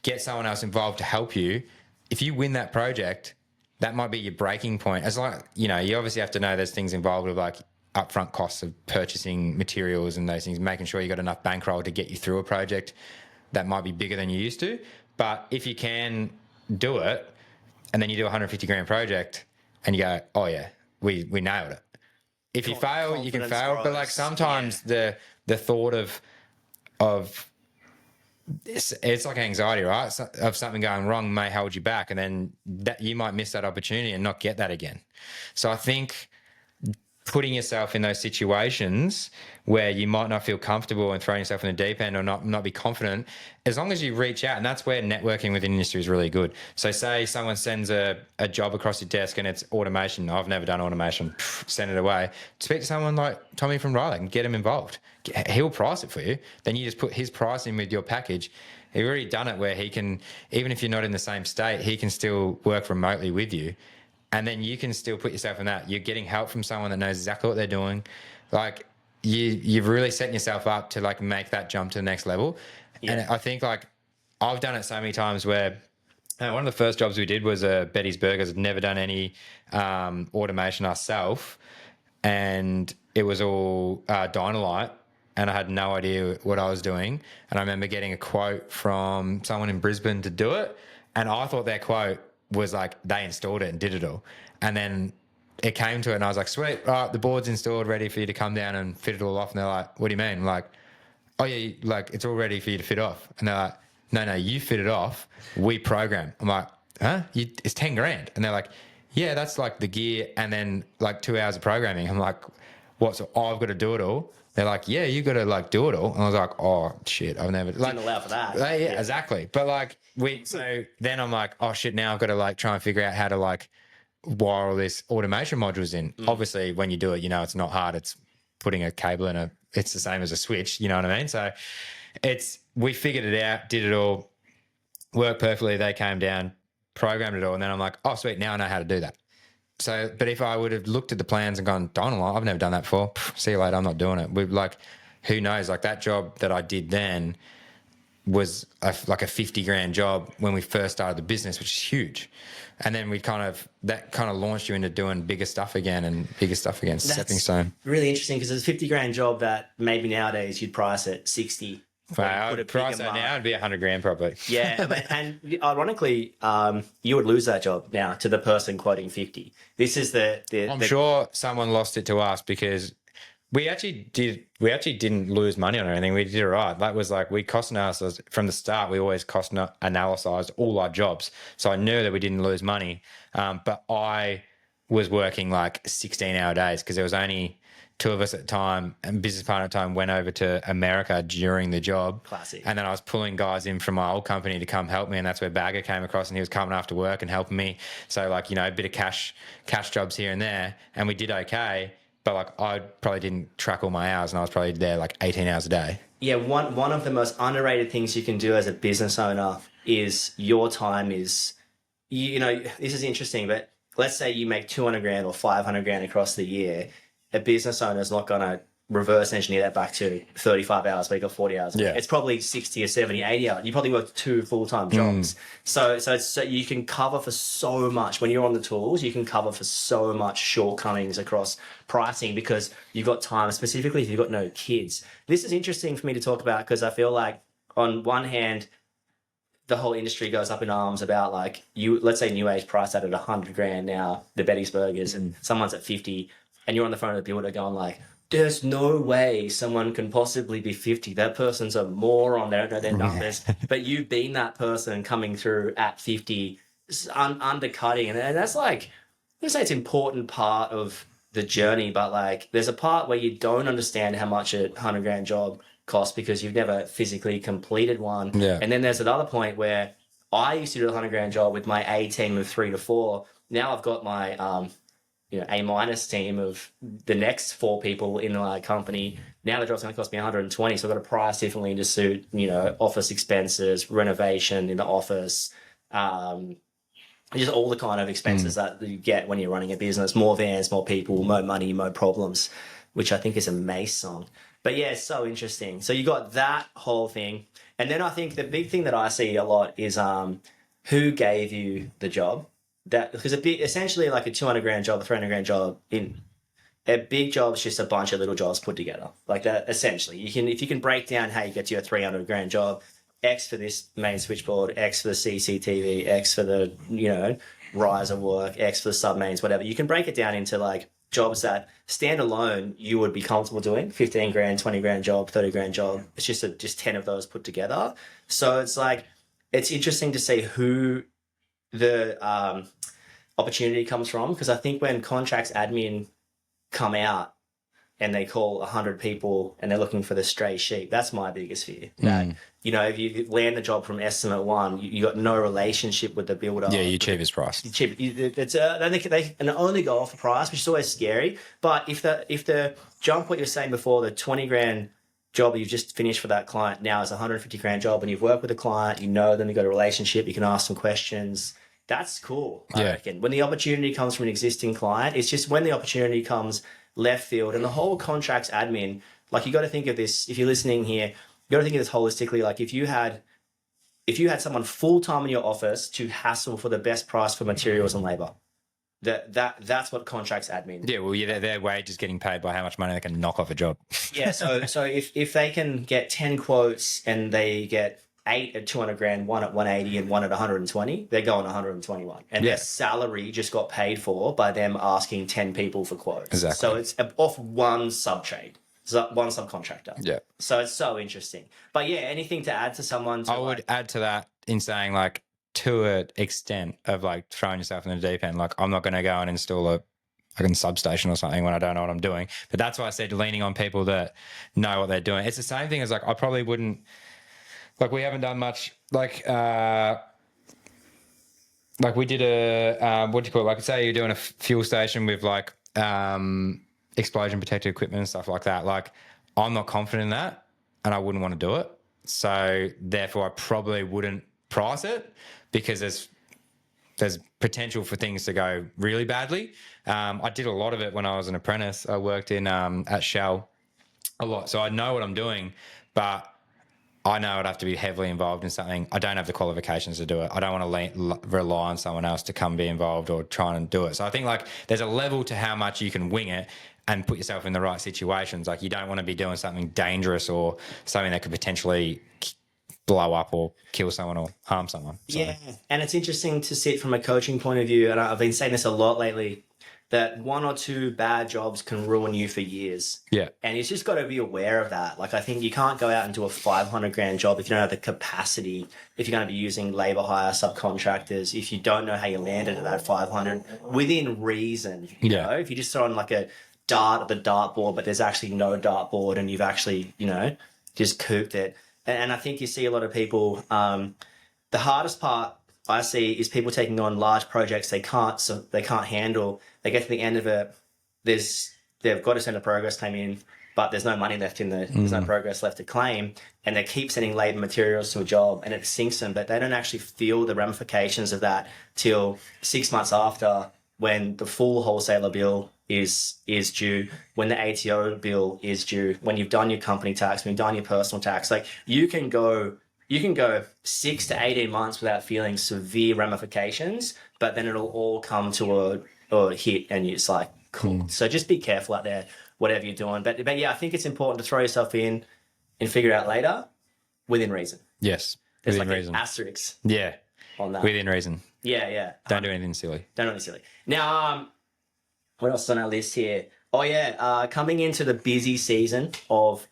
[SPEAKER 2] get someone else involved to help you. If you win that project, that might be your breaking point. As like, you obviously have to know there's things involved with like upfront costs of purchasing materials and those things, making sure you got enough bankroll to get you through a project that might be bigger than you used to. But if you can do it, and then you do a 150 grand project and you go, oh yeah, we nailed it. If you fail, you can fail. Grows. But like sometimes the thought of it's like anxiety, right? Of something going wrong may hold you back, and then that you might miss that opportunity and not get that again. So I think putting yourself in those situations where you might not feel comfortable and throwing yourself in the deep end or not be confident, as long as you reach out, and that's where networking within industry is really good. So say someone sends a job across your desk and it's automation. I've never done automation. Send it away. Speak to someone like Tommy from Riley and get him involved. He'll price it for you. Then you just put his price in with your package. He's already done it where he can, even if you're not in the same state, he can still work remotely with you. and then you can still put yourself in that. You're getting help from someone that knows exactly what they're doing. Like you've really setting yourself up to like make that jump to the next level.
[SPEAKER 1] Yeah.
[SPEAKER 2] And I think like I've done it so many times where one of the first jobs we did was Betty's Burgers. I'd never done any automation ourselves, and it was all Dynalite, and I had no idea what I was doing. And I remember getting a quote from someone in Brisbane to do it, and I thought their quote was like they installed it and did it all. And then it came to it, and I was like, sweet, all right, the board's installed, ready for you to come down and fit it all off. And they're like, what do you mean? I'm like, oh yeah, like it's all ready for you to fit off. And they're like, no, you fit it off. We program. I'm like, huh? It's 10 grand. And they're like, yeah, that's like the gear and then like 2 hours of programming. I'm like, what? So I've got to do it all? They're like, yeah, you got to like do it all. And I was like, oh shit, I've never like,
[SPEAKER 1] Didn't allow for that.
[SPEAKER 2] Yeah, exactly. But like so then I'm like, oh shit, now I've got to like try and figure out how to like wire all this automation modules in. Obviously, when you do it, you know, it's not hard. It's putting a cable in it's the same as a switch. You know what I mean? So we figured it out, did it all, worked perfectly. They came down, programmed it all, and then I'm like, oh sweet, now I know how to do that. So, but if I would have looked at the plans and gone, Donald, I've never done that before. See you later. I'm not doing it. We've like, who knows? Like that job that I did then was like a 50 grand job when we first started the business, which is huge. And then that kind of launched you into doing bigger stuff again, stepping stone.
[SPEAKER 1] Really interesting because it's a 50 grand job that maybe nowadays you'd price at 60.
[SPEAKER 2] I would price it now, it'd be 100 grand probably.
[SPEAKER 1] Yeah. And ironically, you would lose that job now to the person quoting 50. This is
[SPEAKER 2] I'm sure someone lost it to us because we actually didn't lose money on anything. We did it right. That was like we cost analysis from the start. We always cost analyzed all our jobs. So I knew that we didn't lose money. But I was working like 16-hour days because there was only two of us at the time, and business partner at the time went over to America during the job.
[SPEAKER 1] Classic.
[SPEAKER 2] And then I was pulling guys in from my old company to come help me, and that's where Bagger came across, and he was coming after work and helping me. So like, you know, a bit of cash jobs here and there, and we did okay. But like I probably didn't track all my hours, and I was probably there like 18 hours a day.
[SPEAKER 1] Yeah, one of the most underrated things you can do as a business owner is your time is, you know, this is interesting, but let's say you make 200 grand or 500 grand across the year. A business owner is not going to reverse engineer that back to 35 hours a week or 40 hours a week.
[SPEAKER 2] Yeah.
[SPEAKER 1] It's probably 60 or 70, 80 hours. You probably work 2 full-time jobs. So you can cover for so much. When you're on the tools, you can cover for so much shortcomings across pricing because you've got time, specifically if you've got no kids. This is interesting for me to talk about because I feel like on one hand, the whole industry goes up in arms about like let's say New Age price out at 100 grand now, the Betty's Burgers, and someone's at 50, and you're on the phone with the builder going like, there's no way someone can possibly be 50. That person's a moron. They don't know their numbers. But you've been that person coming through at 50, undercutting. And that's like, I'm going to say it's an important part of the journey, but like there's a part where you don't understand how much a 100 grand job costs because you've never physically completed one.
[SPEAKER 2] Yeah.
[SPEAKER 1] And then there's another point where I used to do a 100 grand job with my A team of 3 to 4. Now I've got my, A- team of the next 4 people in my company. Now the job's going to cost me 120, so I've got to price differently to suit, office expenses, renovation in the office, just all the kind of expenses that you get when you're running a business. More vans, more people, more money, more problems, which I think is a Mace song. But yeah, it's so interesting. So you got that whole thing. And then I think the big thing that I see a lot is who gave you the job? That because essentially like a 200 grand job, a 300 grand job, in a big job is just a bunch of little jobs put together like that. Essentially, if you can break down how you get to your 300 grand job, X for this main switchboard, X for the CCTV, X for the riser work, X for the submains, whatever. You can break it down into like jobs that stand alone you would be comfortable doing. 15 grand, 20 grand job, 30 grand job. It's just 10 of those put together. So it's like it's interesting to see who the opportunity comes from, because I think when contracts admin come out and they call 100 people and they're looking for the stray sheep, that's my biggest fear. That if you land the job from estimate 1, you got no relationship with the builder.
[SPEAKER 2] Yeah, you cheapest price.
[SPEAKER 1] It's they can only go off the price, which is always scary. But if the jump, what you're saying before, the 20 grand job you've just finished for that client now is a 150 grand job, and you've worked with the client, you know them, you've got a relationship, you can ask some questions, That's cool. I
[SPEAKER 2] Yeah.
[SPEAKER 1] reckon when the opportunity comes from an existing client, it's just when the opportunity comes left field and the whole contracts admin, like you got to think of this, if you're listening here, you got to think of this holistically. Like if you had someone full time in your office to hassle for the best price for materials and labor, that's what contracts admin.
[SPEAKER 2] Yeah, well, their wage is getting paid by how much money they can knock off a job.
[SPEAKER 1] Yeah, so if they can get 10 quotes and they get 8 at 200 grand, one at 180 and one at 120, they're going 121. And
[SPEAKER 2] Yeah.
[SPEAKER 1] their salary just got paid for by them asking 10 people for quotes.
[SPEAKER 2] Exactly.
[SPEAKER 1] So it's off one sub-trade, one subcontractor.
[SPEAKER 2] Yeah.
[SPEAKER 1] So it's so interesting. But yeah, anything to add to someone?
[SPEAKER 2] I would add to that in saying, like, to an extent of like throwing yourself in the deep end. Like, I'm not going to go and install a fucking substation or something when I don't know what I'm doing. But that's why I said leaning on people that know what they're doing. It's the same thing as like, I probably wouldn't, like, we haven't done much, like we did a, what do you call it? Like, say you're doing a fuel station with like explosion protected equipment and stuff like that. Like, I'm not confident in that and I wouldn't want to do it. So therefore I probably wouldn't price it because there's potential for things to go really badly. I did a lot of it when I was an apprentice. I worked in at Shell a lot. So I know what I'm doing, but I know I'd have to be heavily involved in something. I don't have the qualifications to do it. I don't want to rely on someone else to come be involved or try and do it. So I think like there's a level to how much you can wing it and put yourself in the right situations. Like you don't want to be doing something dangerous or something that could potentially blow up or kill someone or harm someone. So.
[SPEAKER 1] Yeah, and it's interesting to see it from a coaching point of view, and I've been saying this a lot lately, that 1 or 2 bad jobs can ruin you for years.
[SPEAKER 2] Yeah.
[SPEAKER 1] And you just got to be aware of that. Like, I think you can't go out and do a 500 grand job if you don't have the capacity, if you're going to be using labor hire subcontractors, if you don't know how you landed at that 500 within reason. You know, if you just throw on like a dart at the dartboard, but there's actually no dartboard and you've actually, just cooped it. And I think you see a lot of people, the hardest part I see is people taking on large projects they can't handle. They get to the end of it, they've got to send a progress claim in, but there's no money left there's no progress left to claim, and they keep sending labour materials to a job and it sinks them, but they don't actually feel the ramifications of that till 6 months after, when the full wholesaler bill is due, when the ATO bill is due, when you've done your company tax, when you've done your personal tax. Like you can go 6 to 18 months without feeling severe ramifications, but then it'll all come to a hit and it's like, cool. So just be careful out there, whatever you're doing. But yeah, I think it's important to throw yourself in and figure out later within reason.
[SPEAKER 2] Yes.
[SPEAKER 1] There's
[SPEAKER 2] within
[SPEAKER 1] like
[SPEAKER 2] reason.
[SPEAKER 1] an asterisk.
[SPEAKER 2] Yeah.
[SPEAKER 1] On that.
[SPEAKER 2] Within reason.
[SPEAKER 1] Yeah.
[SPEAKER 2] Don't do anything silly.
[SPEAKER 1] Don't do anything silly. Now, what else is on our list here? Oh yeah, coming into the busy season of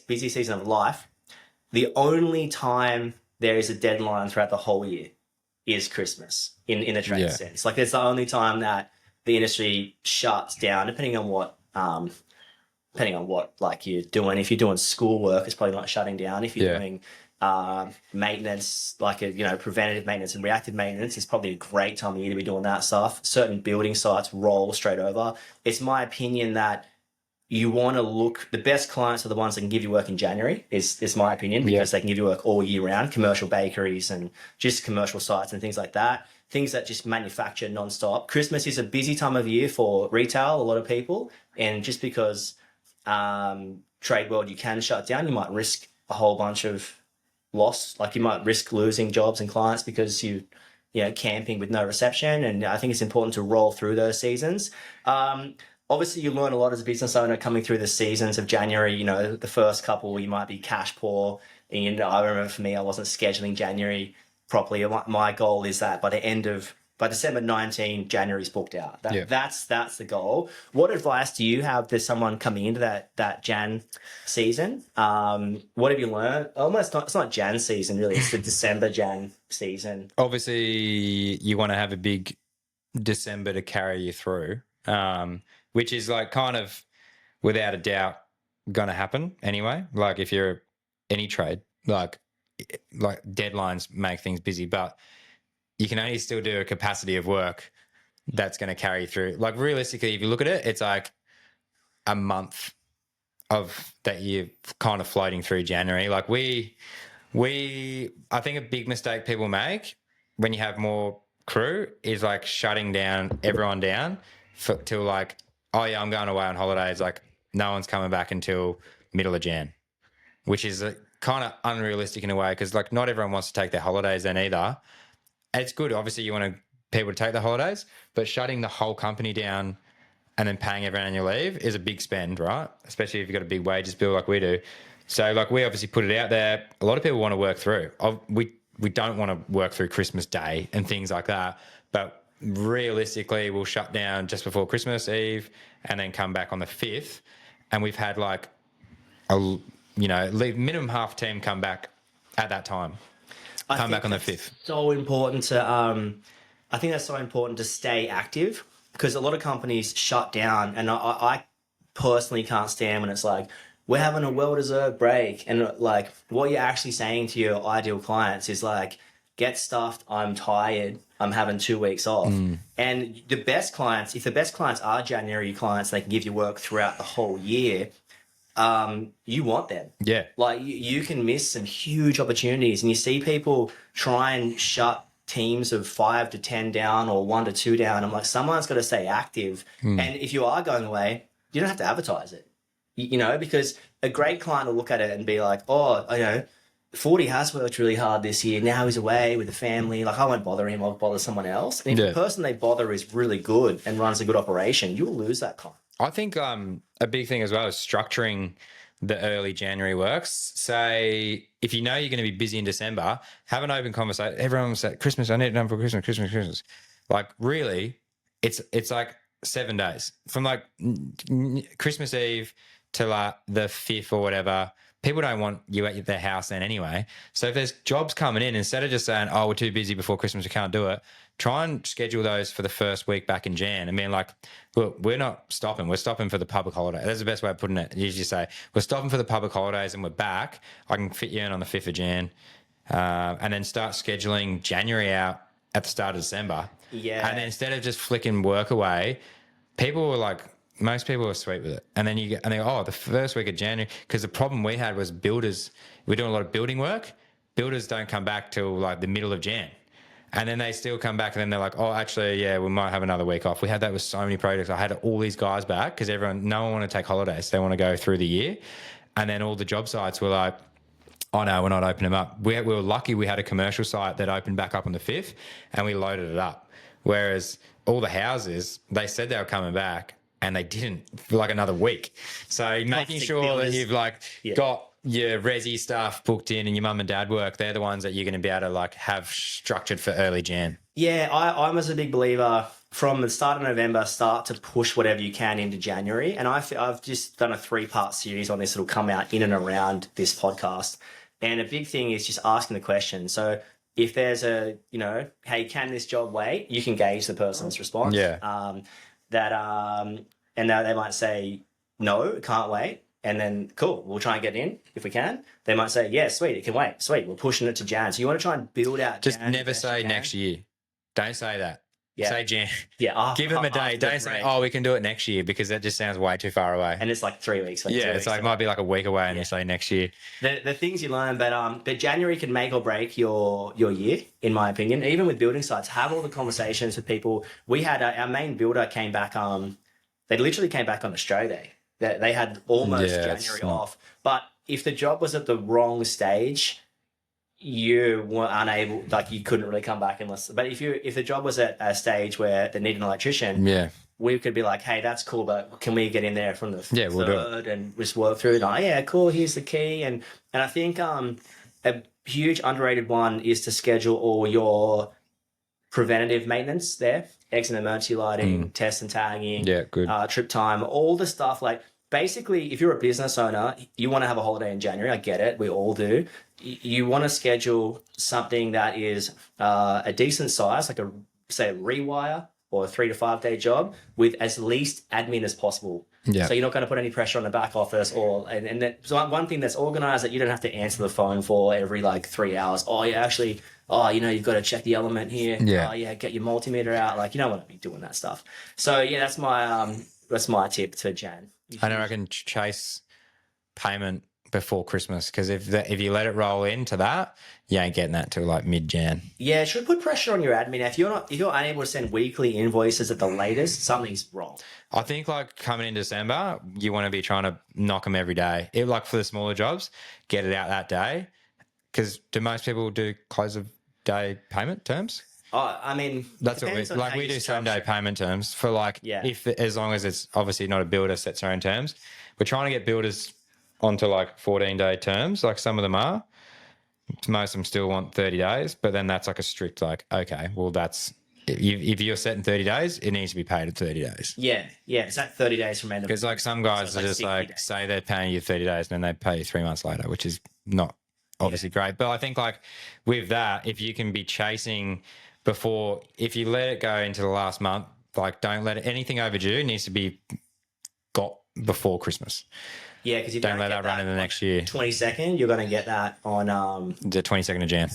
[SPEAKER 1] busy season of life, the only time there is a deadline throughout the whole year is Christmas in the trade sense. Like there's the only time that the industry shuts down, depending on what like you're doing. If you're doing schoolwork, it's probably not shutting down. If you're doing maintenance, like preventative maintenance and reactive maintenance, is probably a great time of year to be doing that stuff. Certain building sites roll straight over. It's my opinion that you want to look, the best clients are the ones that can give you work in January, is my opinion, because they can give you work all year round, commercial bakeries and just commercial sites and things like that, things that just manufacture nonstop. Christmas is a busy time of year for retail, a lot of people, and just because trade world, you can shut down, you might risk a whole bunch of loss. Like you might risk losing jobs and clients because camping with no reception. And I think it's important to roll through those seasons. Obviously, you learn a lot as a business owner coming through the seasons of January. The first couple, you might be cash poor. And I remember for me, I wasn't scheduling January properly. My goal is that by December 19, January's booked out. That's the goal. What advice do you have to someone coming into that Jan season? What have you learned? It's not Jan season, really. It's the December Jan season.
[SPEAKER 2] Obviously, you want to have a big December to carry you through. Which is like kind of without a doubt going to happen anyway. Like if you're any trade, like deadlines make things busy, but you can only still do a capacity of work that's going to carry you through. Like realistically, if you look at it, it's like a month of that you're kind of floating through January. Like I think a big mistake people make when you have more crew is like shutting everyone down till like, oh yeah, I'm going away on holidays. Like no one's coming back until middle of Jan, which is kind of unrealistic in a way because like not everyone wants to take their holidays then either. It's good. Obviously you want people to take the holidays, but shutting the whole company down and then paying everyone annual leave is a big spend, right? Especially if you've got a big wages bill like we do. So like we obviously put it out there. A lot of people want to work through. We don't want to work through Christmas Day and things like that. But realistically, we'll shut down just before Christmas Eve and then come back on the 5th. And we've had like minimum half team come back at that time. Come back on the 5th.
[SPEAKER 1] So important to I think that's so important to stay active because a lot of companies shut down, and I personally can't stand when it's like we're having a well-deserved break, and like what you're actually saying to your ideal clients is like, get stuffed, I'm tired, I'm having 2 weeks off. And the best clients, if the best clients are January clients, they can give you work throughout the whole year. You want them.
[SPEAKER 2] Yeah.
[SPEAKER 1] Like you can miss some huge opportunities, and you see people try and shut teams of 5 to 10 down or 1 to 2 down. I'm like, someone's got to stay active. And if you are going away, you don't have to advertise it, because a great client will look at it and be like, oh, Fordy has worked really hard this year. Now he's away with the family. Like, I won't bother him. I'll bother someone else. And if the person they bother is really good and runs a good operation, you'll lose that client.
[SPEAKER 2] I think a big thing as well is structuring the early January works. Say, if you know you're going to be busy in December, have an open conversation. Everyone will say, Christmas, I need it done for Christmas. Like, really, it's like 7 days. From like Christmas Eve to like the 5th or whatever. People don't want you at their house then anyway. So if there's jobs coming in, instead of just saying, oh, we're too busy before Christmas, we can't do it, try and schedule those for the first week back in Jan and being like, look, we're not stopping. We're stopping for the public holiday. That's the best way of putting it. You just say, we're stopping for the public holidays and we're back. I can fit you in on the 5th of Jan. And then start scheduling January out at the start of December.
[SPEAKER 1] Yeah.
[SPEAKER 2] And then instead of just flicking work away, people were like, most people are sweet with it. And then they go, oh, the first week of January, because the problem we had was builders, we're doing a lot of building work. Builders don't come back till like the middle of Jan. And then they still come back and then they're like, oh, actually, yeah, we might have another week off. We had that with so many projects. I had all these guys back because no one want to take holidays. They want to go through the year. And then all the job sites were like, oh no, we're not opening them up. We were lucky we had a commercial site that opened back up on the 5th and we loaded it up. Whereas all the houses, they said they were coming back and they didn't for like another week. So making sure that you've got your resi stuff booked in and your mum and dad work, they're the ones that you're going to be able to like have structured for early Jan.
[SPEAKER 1] Yeah, I'm as a big believer from the start of November, start to push whatever you can into January. And I've just done a 3-part series on this that'll come out in and around this podcast. And a big thing is just asking the question. So if there's hey, can this job wait? You can gauge the person's response.
[SPEAKER 2] Yeah.
[SPEAKER 1] And now they might say, no, it can't wait. And then, cool, we'll try and get in if we can. They might say, yeah, sweet, it can wait. Sweet, we're pushing it to Jan. So you want to try and build out
[SPEAKER 2] Just
[SPEAKER 1] Jan
[SPEAKER 2] never say next year. Don't say that.
[SPEAKER 1] Yeah.
[SPEAKER 2] Say Jan.
[SPEAKER 1] Yeah.
[SPEAKER 2] Give them a date. Don't say, oh, we can do it next year, because that just sounds way too far away.
[SPEAKER 1] And it's like 3 weeks.
[SPEAKER 2] Yeah, it's like, it might be like a week away and you say next year.
[SPEAKER 1] The things you learn, but January can make or break your year, in my opinion. Even with building sites, have all the conversations with people. We had our main builder came back, they literally came back on Australia Day. They had almost January off. But if the job was at the wrong stage, you were unable, like you couldn't really come back unless. But if the job was at a stage where they need an electrician, we could be like, hey, that's cool, but can we get in there from the
[SPEAKER 2] we'll
[SPEAKER 1] third and just work through it? Oh, yeah, cool. Here's the key, and I think a huge underrated one is to schedule all your preventative maintenance there, exit and emergency lighting, test and tagging, trip time, all the stuff. Like basically, if you're a business owner, you want to have a holiday in January. I get it. We all do. You want to schedule something that is a decent size, like a rewire or a 3 to 5 day job with as least admin as possible. Yeah. So you're not going to put any pressure on the back office so one thing that's organized that you don't have to answer the phone for every like 3 hours. Oh, yeah, actually, you've got to check the element here. Yeah. Oh, yeah, get your multimeter out. Like, you don't want to be doing that stuff. So, yeah, that's my tip to Jan.
[SPEAKER 2] I know I can chase payment before Christmas, because if you let it roll into that, you ain't getting that till like mid-Jan.
[SPEAKER 1] Yeah, it should put pressure on your admin. If you're unable to send weekly invoices at the latest, something's wrong.
[SPEAKER 2] I think like coming in December, you want to be trying to knock them every day. Like for the smaller jobs, get it out that day. Because do most people do close of day payment terms?
[SPEAKER 1] Oh, I mean,
[SPEAKER 2] that's what we do same day payment terms for as long as it's obviously not a builder sets their own terms. We're trying to get builders onto like 14-day terms, like some of them are. Most of them still want 30 days, but then that's like a strict okay, well that's if you're setting 30 days, it needs to be paid at 30 days.
[SPEAKER 1] Yeah. It's at 30 days from end of.
[SPEAKER 2] Because like some guys are just say they're paying you 30 days and then they pay you 3 months later, which is not obviously great. But I think like with that, if you can be chasing before, if you let it go into the last month, like don't let anything overdue needs to be got before Christmas.
[SPEAKER 1] Yeah, because you
[SPEAKER 2] don't let that run in the next year.
[SPEAKER 1] 22nd, you're going to get that on
[SPEAKER 2] the 22nd of Jan.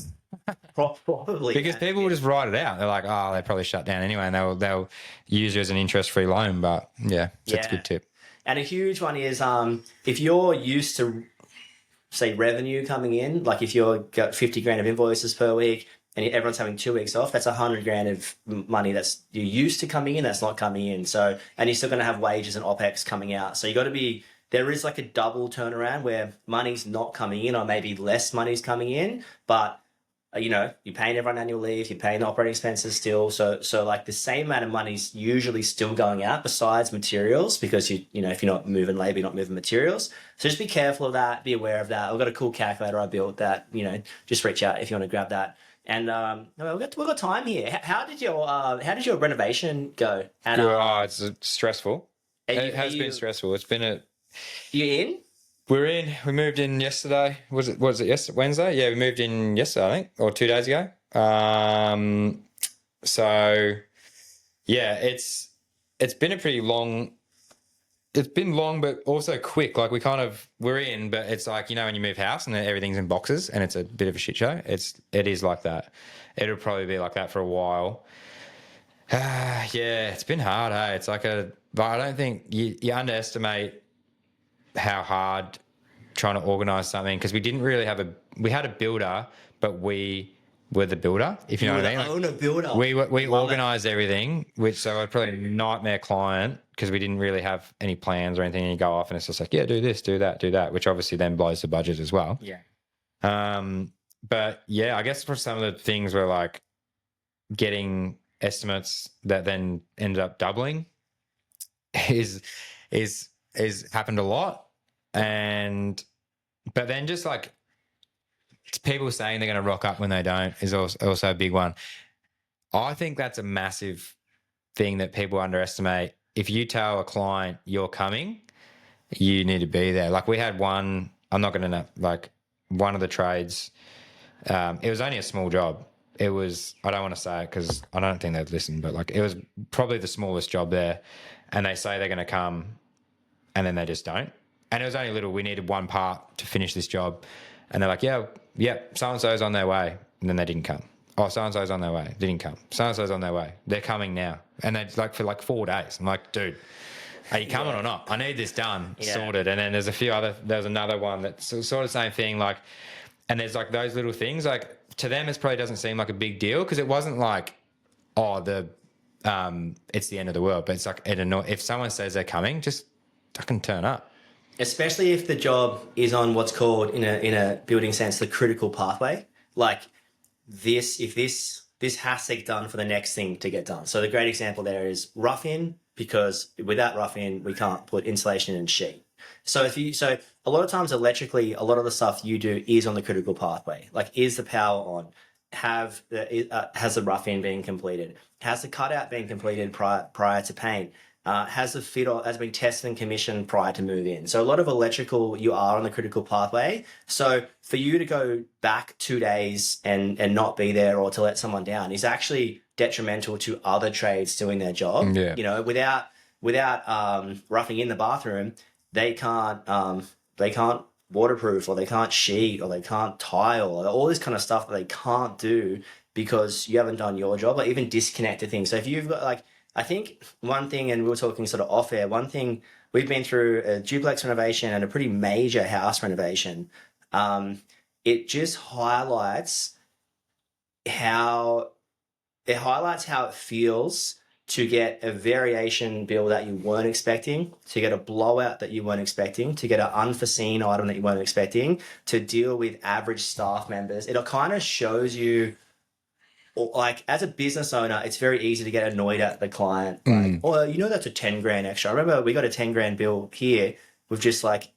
[SPEAKER 1] Probably
[SPEAKER 2] because people will just write it out. They're like, oh, they probably shut down anyway, and they'll use it as an interest-free loan. But that's a good tip.
[SPEAKER 1] And a huge one is if you're used to say revenue coming in, like if you've got 50 grand of invoices per week and everyone's having 2 weeks off, that's 100 grand of money that's you're used to coming in that's not coming in. So, and you're still going to have wages and OPEX coming out. So you got to be, there is like a double turnaround where money's not coming in or maybe less money's coming in, but you're paying everyone annual leave, you're paying the operating expenses still. So like the same amount of money's usually still going out besides materials because if you're not moving labor, you're not moving materials. So just be careful of that, be aware of that. I've got a cool calculator I built that, just reach out if you want to grab that. And we've got time here. How did your renovation go? And,
[SPEAKER 2] it's stressful. It has been stressful. It's been
[SPEAKER 1] You in?
[SPEAKER 2] We're in. We moved in yesterday. Was it yesterday? Wednesday? Yeah, we moved in yesterday, I think, or 2 days ago. So yeah, it's been a pretty long. It's been long, but also quick. Like we're in, but it's like when you move house and everything's in boxes and it's a bit of a shit show. It is like that. It'll probably be like that for a while. Yeah, it's been hard. Hey, it's like but I don't think you underestimate how hard trying to organise something because we didn't really we had a builder, but we were the builder, if you know what I mean.
[SPEAKER 1] Like, owner builder.
[SPEAKER 2] We organised everything, so I'd probably nightmare client because we didn't really have any plans or anything. And you go off and it's just like, yeah, do this, do that, which obviously then blows the budget as well.
[SPEAKER 1] Yeah.
[SPEAKER 2] But yeah, I guess for some of the things were like getting estimates that then ended up doubling is happened a lot. But then just like people saying they're going to rock up when they don't is also a big one. I think that's a massive thing that people underestimate. If you tell a client you're coming, you need to be there. Like we had one, I'm not going to know, like one of the trades, it was only a small job. It was, I don't want to say it because I don't think they'd listen, but like it was probably the smallest job there. And they say they're going to come and then they just don't. And it was only little. We needed one part to finish this job. And they're like, yeah, so-and-so's on their way. And then they didn't come. Oh, so-and-so's on their way. Didn't come. So-and-so's on their way. They're coming now. And they're like for like 4 days. I'm like, dude, are you coming or not? I need this done, sorted. And then there's another one that's sort of same thing. Like, and there's like those little things. Like to them, it probably doesn't seem like a big deal because it wasn't like, it's the end of the world. But it's like, if someone says they're coming, just fucking turn up.
[SPEAKER 1] Especially if the job is on what's called in a building sense the critical pathway. Like if this has to get done for the next thing to get done. So the great example there is rough in, because without rough in we can't put insulation and sheet. So a lot of times electrically, a lot of the stuff you do is on the critical pathway. Like is the power on? Has the rough in been completed? Has the cutout been completed prior to paint? Has the fit has been tested and commissioned prior to move in? So a lot of electrical, you are on the critical pathway. So for you to go back 2 days and not be there or to let someone down is actually detrimental to other trades doing their job.
[SPEAKER 2] Yeah.
[SPEAKER 1] Without roughing in the bathroom, they can't waterproof or they can't sheet or they can't tile or all this kind of stuff that they can't do because you haven't done your job, or even disconnected things. So if you've got like I think one thing, and we were talking sort of off air, one thing, we've been through a duplex renovation and a pretty major house renovation. It just how how it feels to get a variation bill that you weren't expecting, to get a blowout that you weren't expecting, to get an unforeseen item that you weren't expecting, to deal with average staff members. It kind of shows you, like, as a business owner, it's very easy to get annoyed at the client. Like, oh, that's a 10 grand extra. I remember we got a 10 grand bill here with just like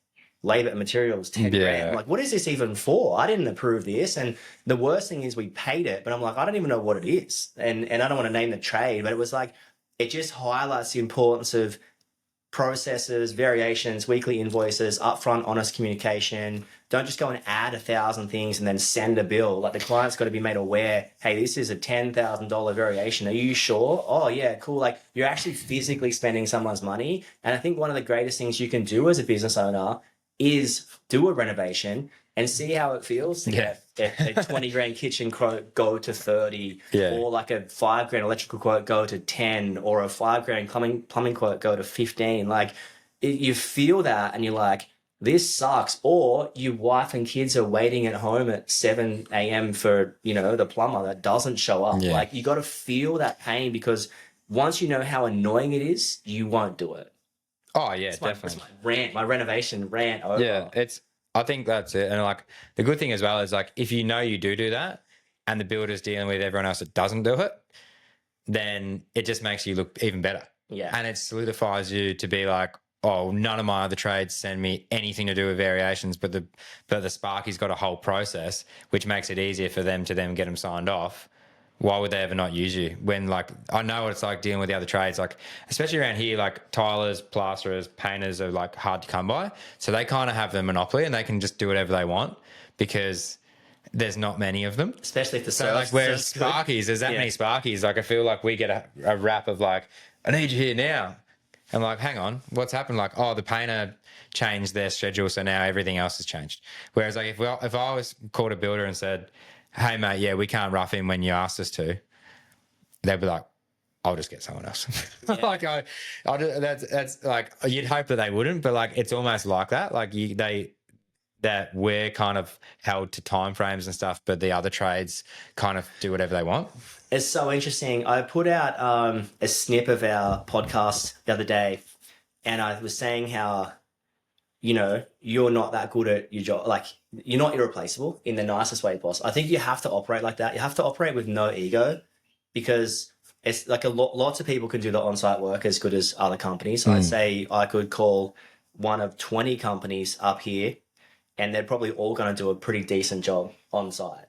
[SPEAKER 1] labor and materials, 10 grand. Like, what is this even for? I didn't approve this. And the worst thing is we paid it, but I'm like, I don't even know what it is. And I don't want to name the trade, but it was like, it just highlights the importance of processes, variations, weekly invoices, upfront, honest communication. Don't just go and add 1,000 things and then send a bill. Like, the client's got to be made aware, hey, this is a $10,000 variation. Are you sure? Oh, yeah, cool. Like, you're actually physically spending someone's money. And I think one of the greatest things you can do as a business owner is do a renovation and see how it feels to get a 20 grand kitchen quote go to 30, or like a 5 grand electrical quote go to 10, or a 5 grand plumbing quote go to 15. Like, you feel that and you're like, this sucks. Or your wife and kids are waiting at home at 7 a.m. for, the plumber that doesn't show up. Like, you got to feel that pain, because once you know how annoying it is, you won't do it.
[SPEAKER 2] Oh yeah, definitely.
[SPEAKER 1] My renovation rant over.
[SPEAKER 2] Yeah, I think that's it. And like, the good thing as well is, like, if you do that and the builder's dealing with everyone else that doesn't do it, then it just makes you look even better.
[SPEAKER 1] Yeah.
[SPEAKER 2] And it solidifies you to be like, oh, none of my other trades send me anything to do with variations, but the Sparky's got a whole process, which makes it easier for them to then get them signed off. Why would they ever not use you? When, like, I know what it's like dealing with the other trades, like, especially around here, like tilers, plasterers, painters are like hard to come by. So they kind of have the monopoly and they can just do whatever they want because there's not many of them.
[SPEAKER 1] Especially if the
[SPEAKER 2] so like, whereas Sparkies, there's that many Sparkies. Like, I feel like we get a rap of like, I need you here now. I'm like, hang on, what's happened? Like, oh, the painter changed their schedule, so now everything else has changed. Whereas, like, if I was called a builder and said, hey mate, yeah, we can't rough him when you asked us to, they'd be like, I'll just get someone else. Like, that's like, you'd hope that they wouldn't, but like, it's almost like that. Like, that we're kind of held to timeframes and stuff, but the other trades kind of do whatever they want.
[SPEAKER 1] It's so interesting. I put out a snip of our podcast the other day, and I was saying how, you're not that good at your job. Like, you're not irreplaceable in the nicest way possible. I think you have to operate like that. You have to operate with no ego, because it's like lots of people can do the on-site work as good as other companies. I'd say I could call one of 20 companies up here, and they're probably all going to do a pretty decent job on site.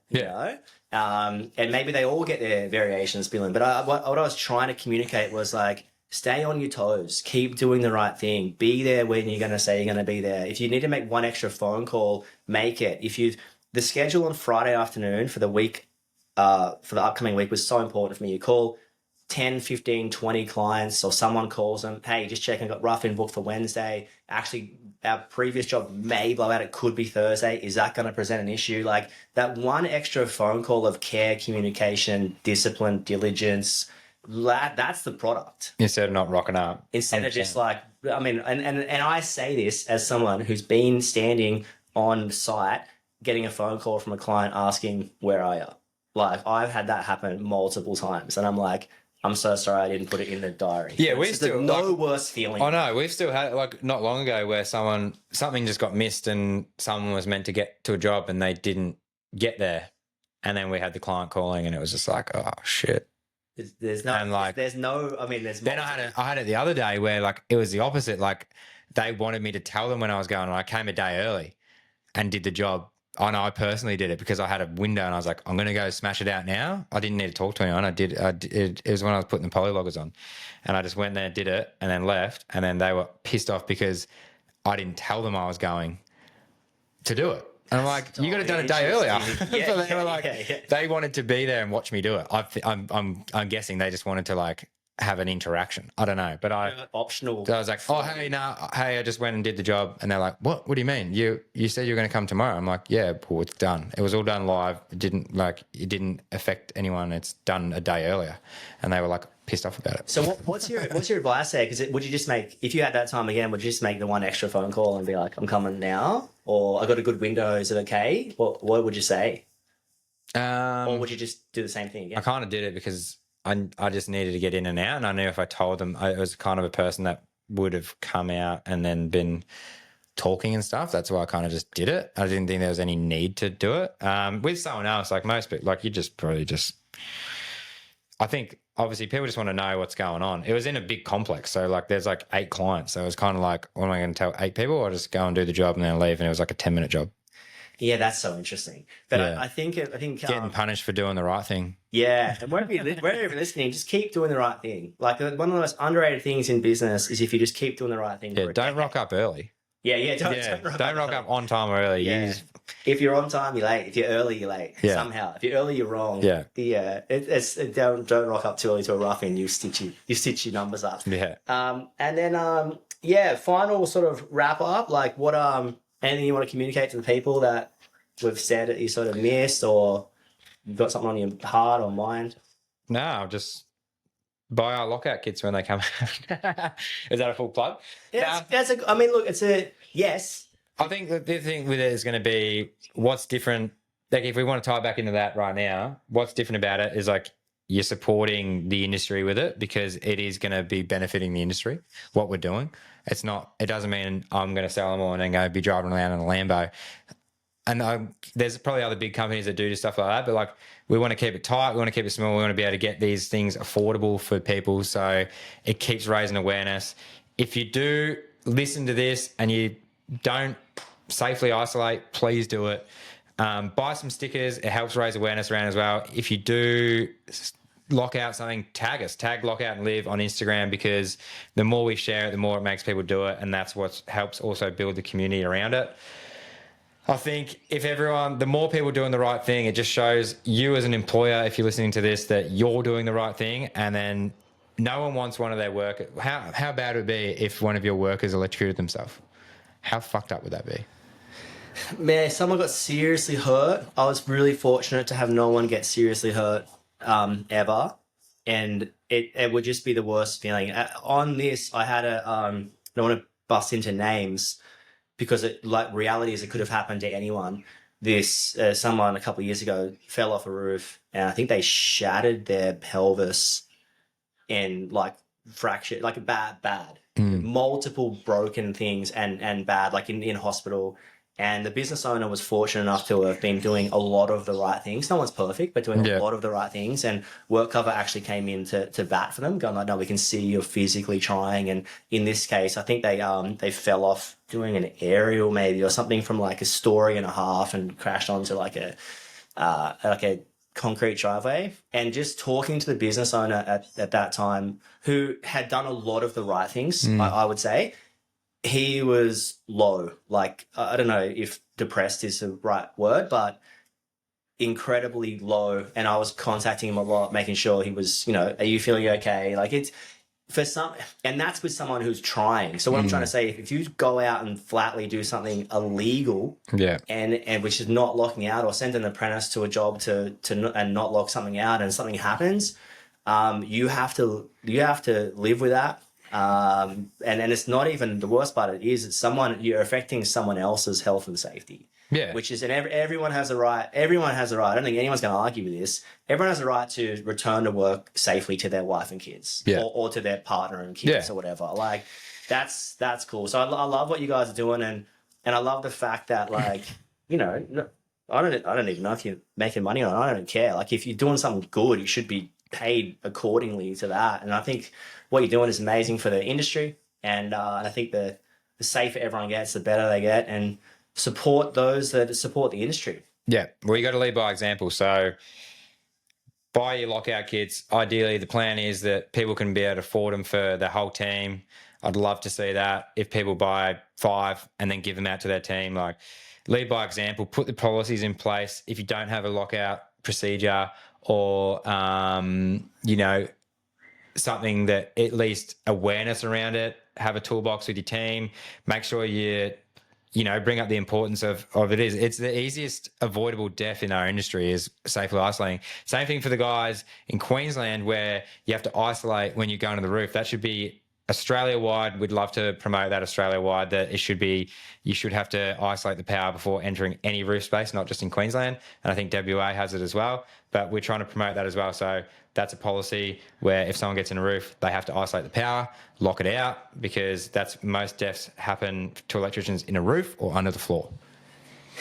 [SPEAKER 1] And maybe they all get their variations billing. But what I was trying to communicate was, like, stay on your toes, keep doing the right thing, be there when you're going to say you're going to be there. If you need to make one extra phone call, make it. The schedule on Friday afternoon for the week, for the upcoming week was so important for me. You call 10, 15, 20 clients, or someone calls them, hey, just checking, got rough in booked for Wednesday. Actually, our previous job may blow out. It could be Thursday. Is that going to present an issue? Like, that one extra phone call of care, communication, discipline, diligence, that's the product.
[SPEAKER 2] Instead of not rocking up.
[SPEAKER 1] Instead 100%. Of just like, I mean, and I say this as someone who's been standing on site, getting a phone call from a client asking, where are you? Like, I've had that happen multiple times, and I'm like, I'm so sorry I didn't put it in the diary.
[SPEAKER 2] Yeah, we still,
[SPEAKER 1] no worse feeling.
[SPEAKER 2] I know, we've still had, like, not long ago where something just got missed and someone was meant to get to a job and they didn't get there, and then we had the client calling and it was just like, oh shit.
[SPEAKER 1] There's no. Then
[SPEAKER 2] I had it the other day where, like, it was the opposite. Like, they wanted me to tell them when I was going, and I came a day early and did the job. I personally did it because I had a window and I was like, I'm going to go smash it out now. I didn't need to talk to anyone. It was when I was putting the polyloggers on, and I just went there, did it, and then left. And then they were pissed off because I didn't tell them I was going to do it. And I'm like, you got it done a day earlier. So they were like, they wanted to be there and watch me do it. I'm guessing they just wanted to, like, have an interaction. I don't know, but
[SPEAKER 1] optional.
[SPEAKER 2] So I was like, oh, hey, I just went and did the job. And they're like, what do you mean? You said you were going to come tomorrow. I'm like, yeah, well, it's done. It was all done live. It didn't affect anyone. It's done a day earlier. And they were like pissed off about it.
[SPEAKER 1] So what's your advice there? Because would you just make, if you had that time again, would you just make the one extra phone call and be like, I'm coming now? Or I got a good window, is it okay? What would you say? Or would you just do the same thing again?
[SPEAKER 2] I kind of did it because I just needed to get in and out, and I knew if I told them, I was kind of a person that would have come out and then been talking and stuff. That's why I kind of just did it. I didn't think there was any need to do it. With someone else, like most people, like you just probably just, I think obviously people just want to know what's going on. It was in a big complex, so like there's like 8 clients, so it was kind of like, what am I going to tell 8 people? Or just go and do the job and then leave, and it was like a 10-minute job.
[SPEAKER 1] Yeah, that's so interesting. But
[SPEAKER 2] yeah.
[SPEAKER 1] I think
[SPEAKER 2] getting punished for doing the right thing.
[SPEAKER 1] Yeah, and wherever you're listening, just keep doing the right thing. Like one of the most underrated things in business is if you just keep doing the right thing.
[SPEAKER 2] Yeah, don't rock up early.
[SPEAKER 1] Yeah,
[SPEAKER 2] don't rock up on time or early.
[SPEAKER 1] Yeah. If you're on time, you're late. If you're early, you're late. Yeah. Somehow, if you're early, you're wrong.
[SPEAKER 2] Yeah.
[SPEAKER 1] Don't rock up too early to a rough end. You stitch your numbers up.
[SPEAKER 2] Yeah.
[SPEAKER 1] And then final sort of wrap up. Like what anything you want to communicate to the people that we've said that you sort of missed, or you've got something on your heart or mind?
[SPEAKER 2] No, just buy our Lockout kits when they come out. Is that a full plug?
[SPEAKER 1] Yeah, yes.
[SPEAKER 2] I think the thing with it is going to be what's different. Like if we want to tie back into that right now, what's different about it is like you're supporting the industry with it, because it is going to be benefiting the industry, what we're doing. It doesn't mean I'm going to sell them all and then go be driving around in a Lambo. And there's probably other big companies that do stuff like that, but like we want to keep it tight, we want to keep it small, we want to be able to get these things affordable for people, so it keeps raising awareness. If you do listen to this and you don't safely isolate, please do it. Buy some stickers, it helps raise awareness around as well. If you do lock out something, tag us, tag Lockout and Live on Instagram, because the more we share it, the more it makes people do it, and that's what helps also build the community around it. I think the more people doing the right thing, it just shows you as an employer, if you're listening to this, that you're doing the right thing. And then no one wants one of their workers. How bad would it be if one of your workers electrocuted themselves? How fucked up would that be?
[SPEAKER 1] Man, someone got seriously hurt. I was really fortunate to have no one get seriously hurt ever. And it would just be the worst feeling. On this, I had I don't want to bust into names, because reality is it could have happened to anyone. Someone a couple of years ago fell off a roof, and I think they shattered their pelvis and like fractured, like bad, multiple broken things and bad, like in hospital. And the business owner was fortunate enough to have been doing a lot of the right things. No one's perfect, but doing a lot of the right things. And WorkCover actually came in to bat for them, going like, no, we can see you're physically trying. And in this case, I think they fell off doing an aerial maybe or something from like a story and a half and crashed onto like a concrete driveway. And just talking to the business owner at that time, who had done a lot of the right things, I would say, he was low. Like, I don't know if depressed is the right word, but incredibly low. And I was contacting him a lot, making sure he was, are you feeling okay? Like and that's with someone who's trying. So what I'm trying to say, if you go out and flatly do something illegal, and which is not locking out, or send an apprentice to a job and not lock something out, and something happens, you have to live with that. And it's not even the worst part. It is you're affecting someone else's health and safety.
[SPEAKER 2] Yeah.
[SPEAKER 1] Which is, and everyone has a right. Everyone has a right. I don't think anyone's going to argue with this. Everyone has a right to return to work safely to their wife and kids, or to their partner and kids, or whatever. Like, that's cool. So I love what you guys are doing, and I love the fact that, like, I don't even know if you're making money or not. I don't care. Like, if you're doing something good, you should be paid accordingly to that. And I think what you're doing is amazing for the industry, and I think the safer everyone gets, the better they get, and support those that support the industry.
[SPEAKER 2] Yeah, well, you got to lead by example. So buy your Lockout kits. Ideally, the plan is that people can be able to afford them for the whole team. I'd love to see that. If people buy 5 and then give them out to their team, like, lead by example, put the policies in place. If you don't have a lockout procedure, or something that at least awareness around it, have a toolbox with your team, make sure bring up the importance of it. It's the easiest avoidable death in our industry is safely isolating. Same thing for the guys in Queensland where you have to isolate when you go into the roof. That should be Australia-wide. We'd love to promote that Australia-wide, that you should have to isolate the power before entering any roof space, not just in Queensland. And I think WA has it as well, but we're trying to promote that as well. So that's a policy where if someone gets in a roof, they have to isolate the power, lock it out, because most deaths happen to electricians in a roof or under the floor.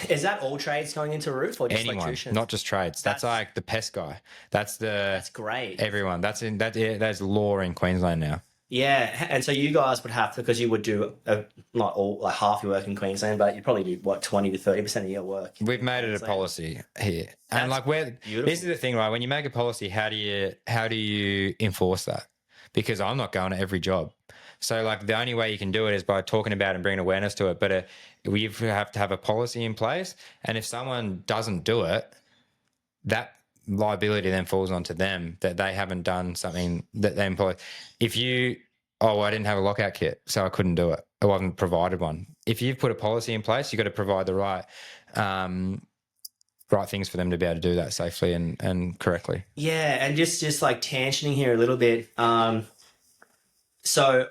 [SPEAKER 1] Is that all trades going into a roof or just
[SPEAKER 2] Anyone,
[SPEAKER 1] electricians?
[SPEAKER 2] not just trades. That's like the pest guy. That's
[SPEAKER 1] great.
[SPEAKER 2] Everyone. That's law in Queensland now.
[SPEAKER 1] Yeah, and so you guys would have to, because you would do not all, like half your work in Queensland, but you probably do what 20 to 30% of your work.
[SPEAKER 2] We've made it a policy here, and like this is the thing, right? When you make a policy, how do you enforce that? Because I'm not going to every job, so like the only way you can do it is by talking about it and bringing awareness to it. But we have to have a policy in place, and if someone doesn't do it, that liability then falls onto them, that they haven't done something that they employ. If I didn't have a lockout kit, so I couldn't do it. I wasn't provided one. If you've put a policy in place, you've got to provide the right things for them to be able to do that safely and correctly.
[SPEAKER 1] Yeah, and just like tangenting here a little bit. So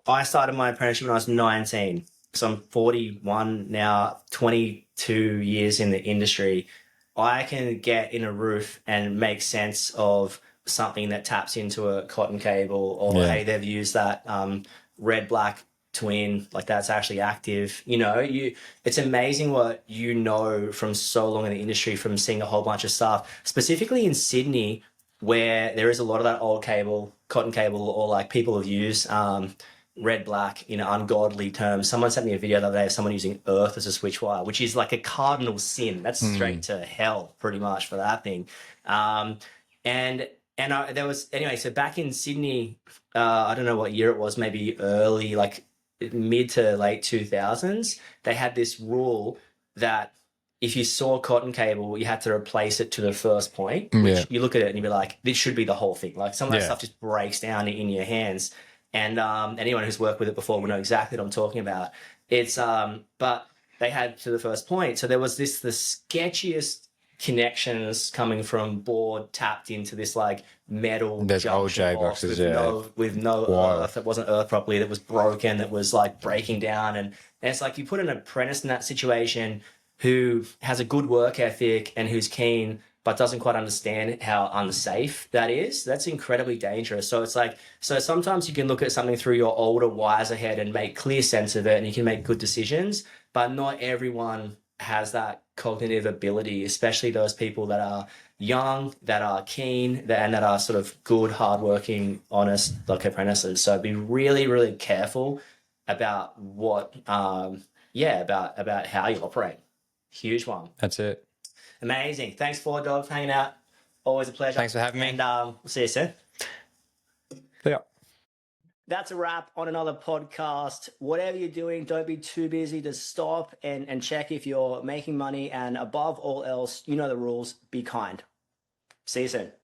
[SPEAKER 1] I started my apprenticeship when I was 19. So I'm 41 now, 22 years in the industry. I can get in a roof and make sense of something that taps into a cotton cable, or hey, they've used that red black twin, like that's actually active. It's amazing what you know from so long in the industry, from seeing a whole bunch of stuff, specifically in Sydney, where there is a lot of that old cable, cotton cable, or like people have used red black in ungodly terms. Someone sent me a video the other day of someone using earth as a switch wire, which is like a cardinal sin. That's straight to hell pretty much for that thing. There was, anyway, so back in Sydney, I don't know what year it was, maybe early, like mid to late 2000s, they had this rule that if you saw cotton cable, you had to replace it to the first point, which you look at it and you'd be like, this should be the whole thing. Like some of that stuff just breaks down in your hands. And anyone who's worked with it before will know exactly what I'm talking about. It's but they had to the first point. So there was the sketchiest connections coming from board tapped into this like metal
[SPEAKER 2] old J boxes
[SPEAKER 1] with no earth. It wasn't earth properly. That was broken. That was like breaking down. And it's like you put an apprentice in that situation who has a good work ethic and who's keen, but doesn't quite understand how unsafe that is. That's incredibly dangerous. So it's like, so sometimes you can look at something through your older, wiser head and make clear sense of it, and you can make good decisions, but not everyone has that cognitive ability, especially those people that are young, that are keen, and that are sort of good, hardworking, honest, like apprentices. So be really, really careful about what, about how you operate. Huge one.
[SPEAKER 2] That's it.
[SPEAKER 1] Amazing. Thanks, Fordy Dog, for hanging out. Always a pleasure.
[SPEAKER 2] Thanks for having me.
[SPEAKER 1] And we'll see you soon.
[SPEAKER 2] Yeah.
[SPEAKER 1] That's a wrap on another podcast. Whatever you're doing, don't be too busy to stop and check if you're making money. And above all else, you know the rules. Be kind. See you soon.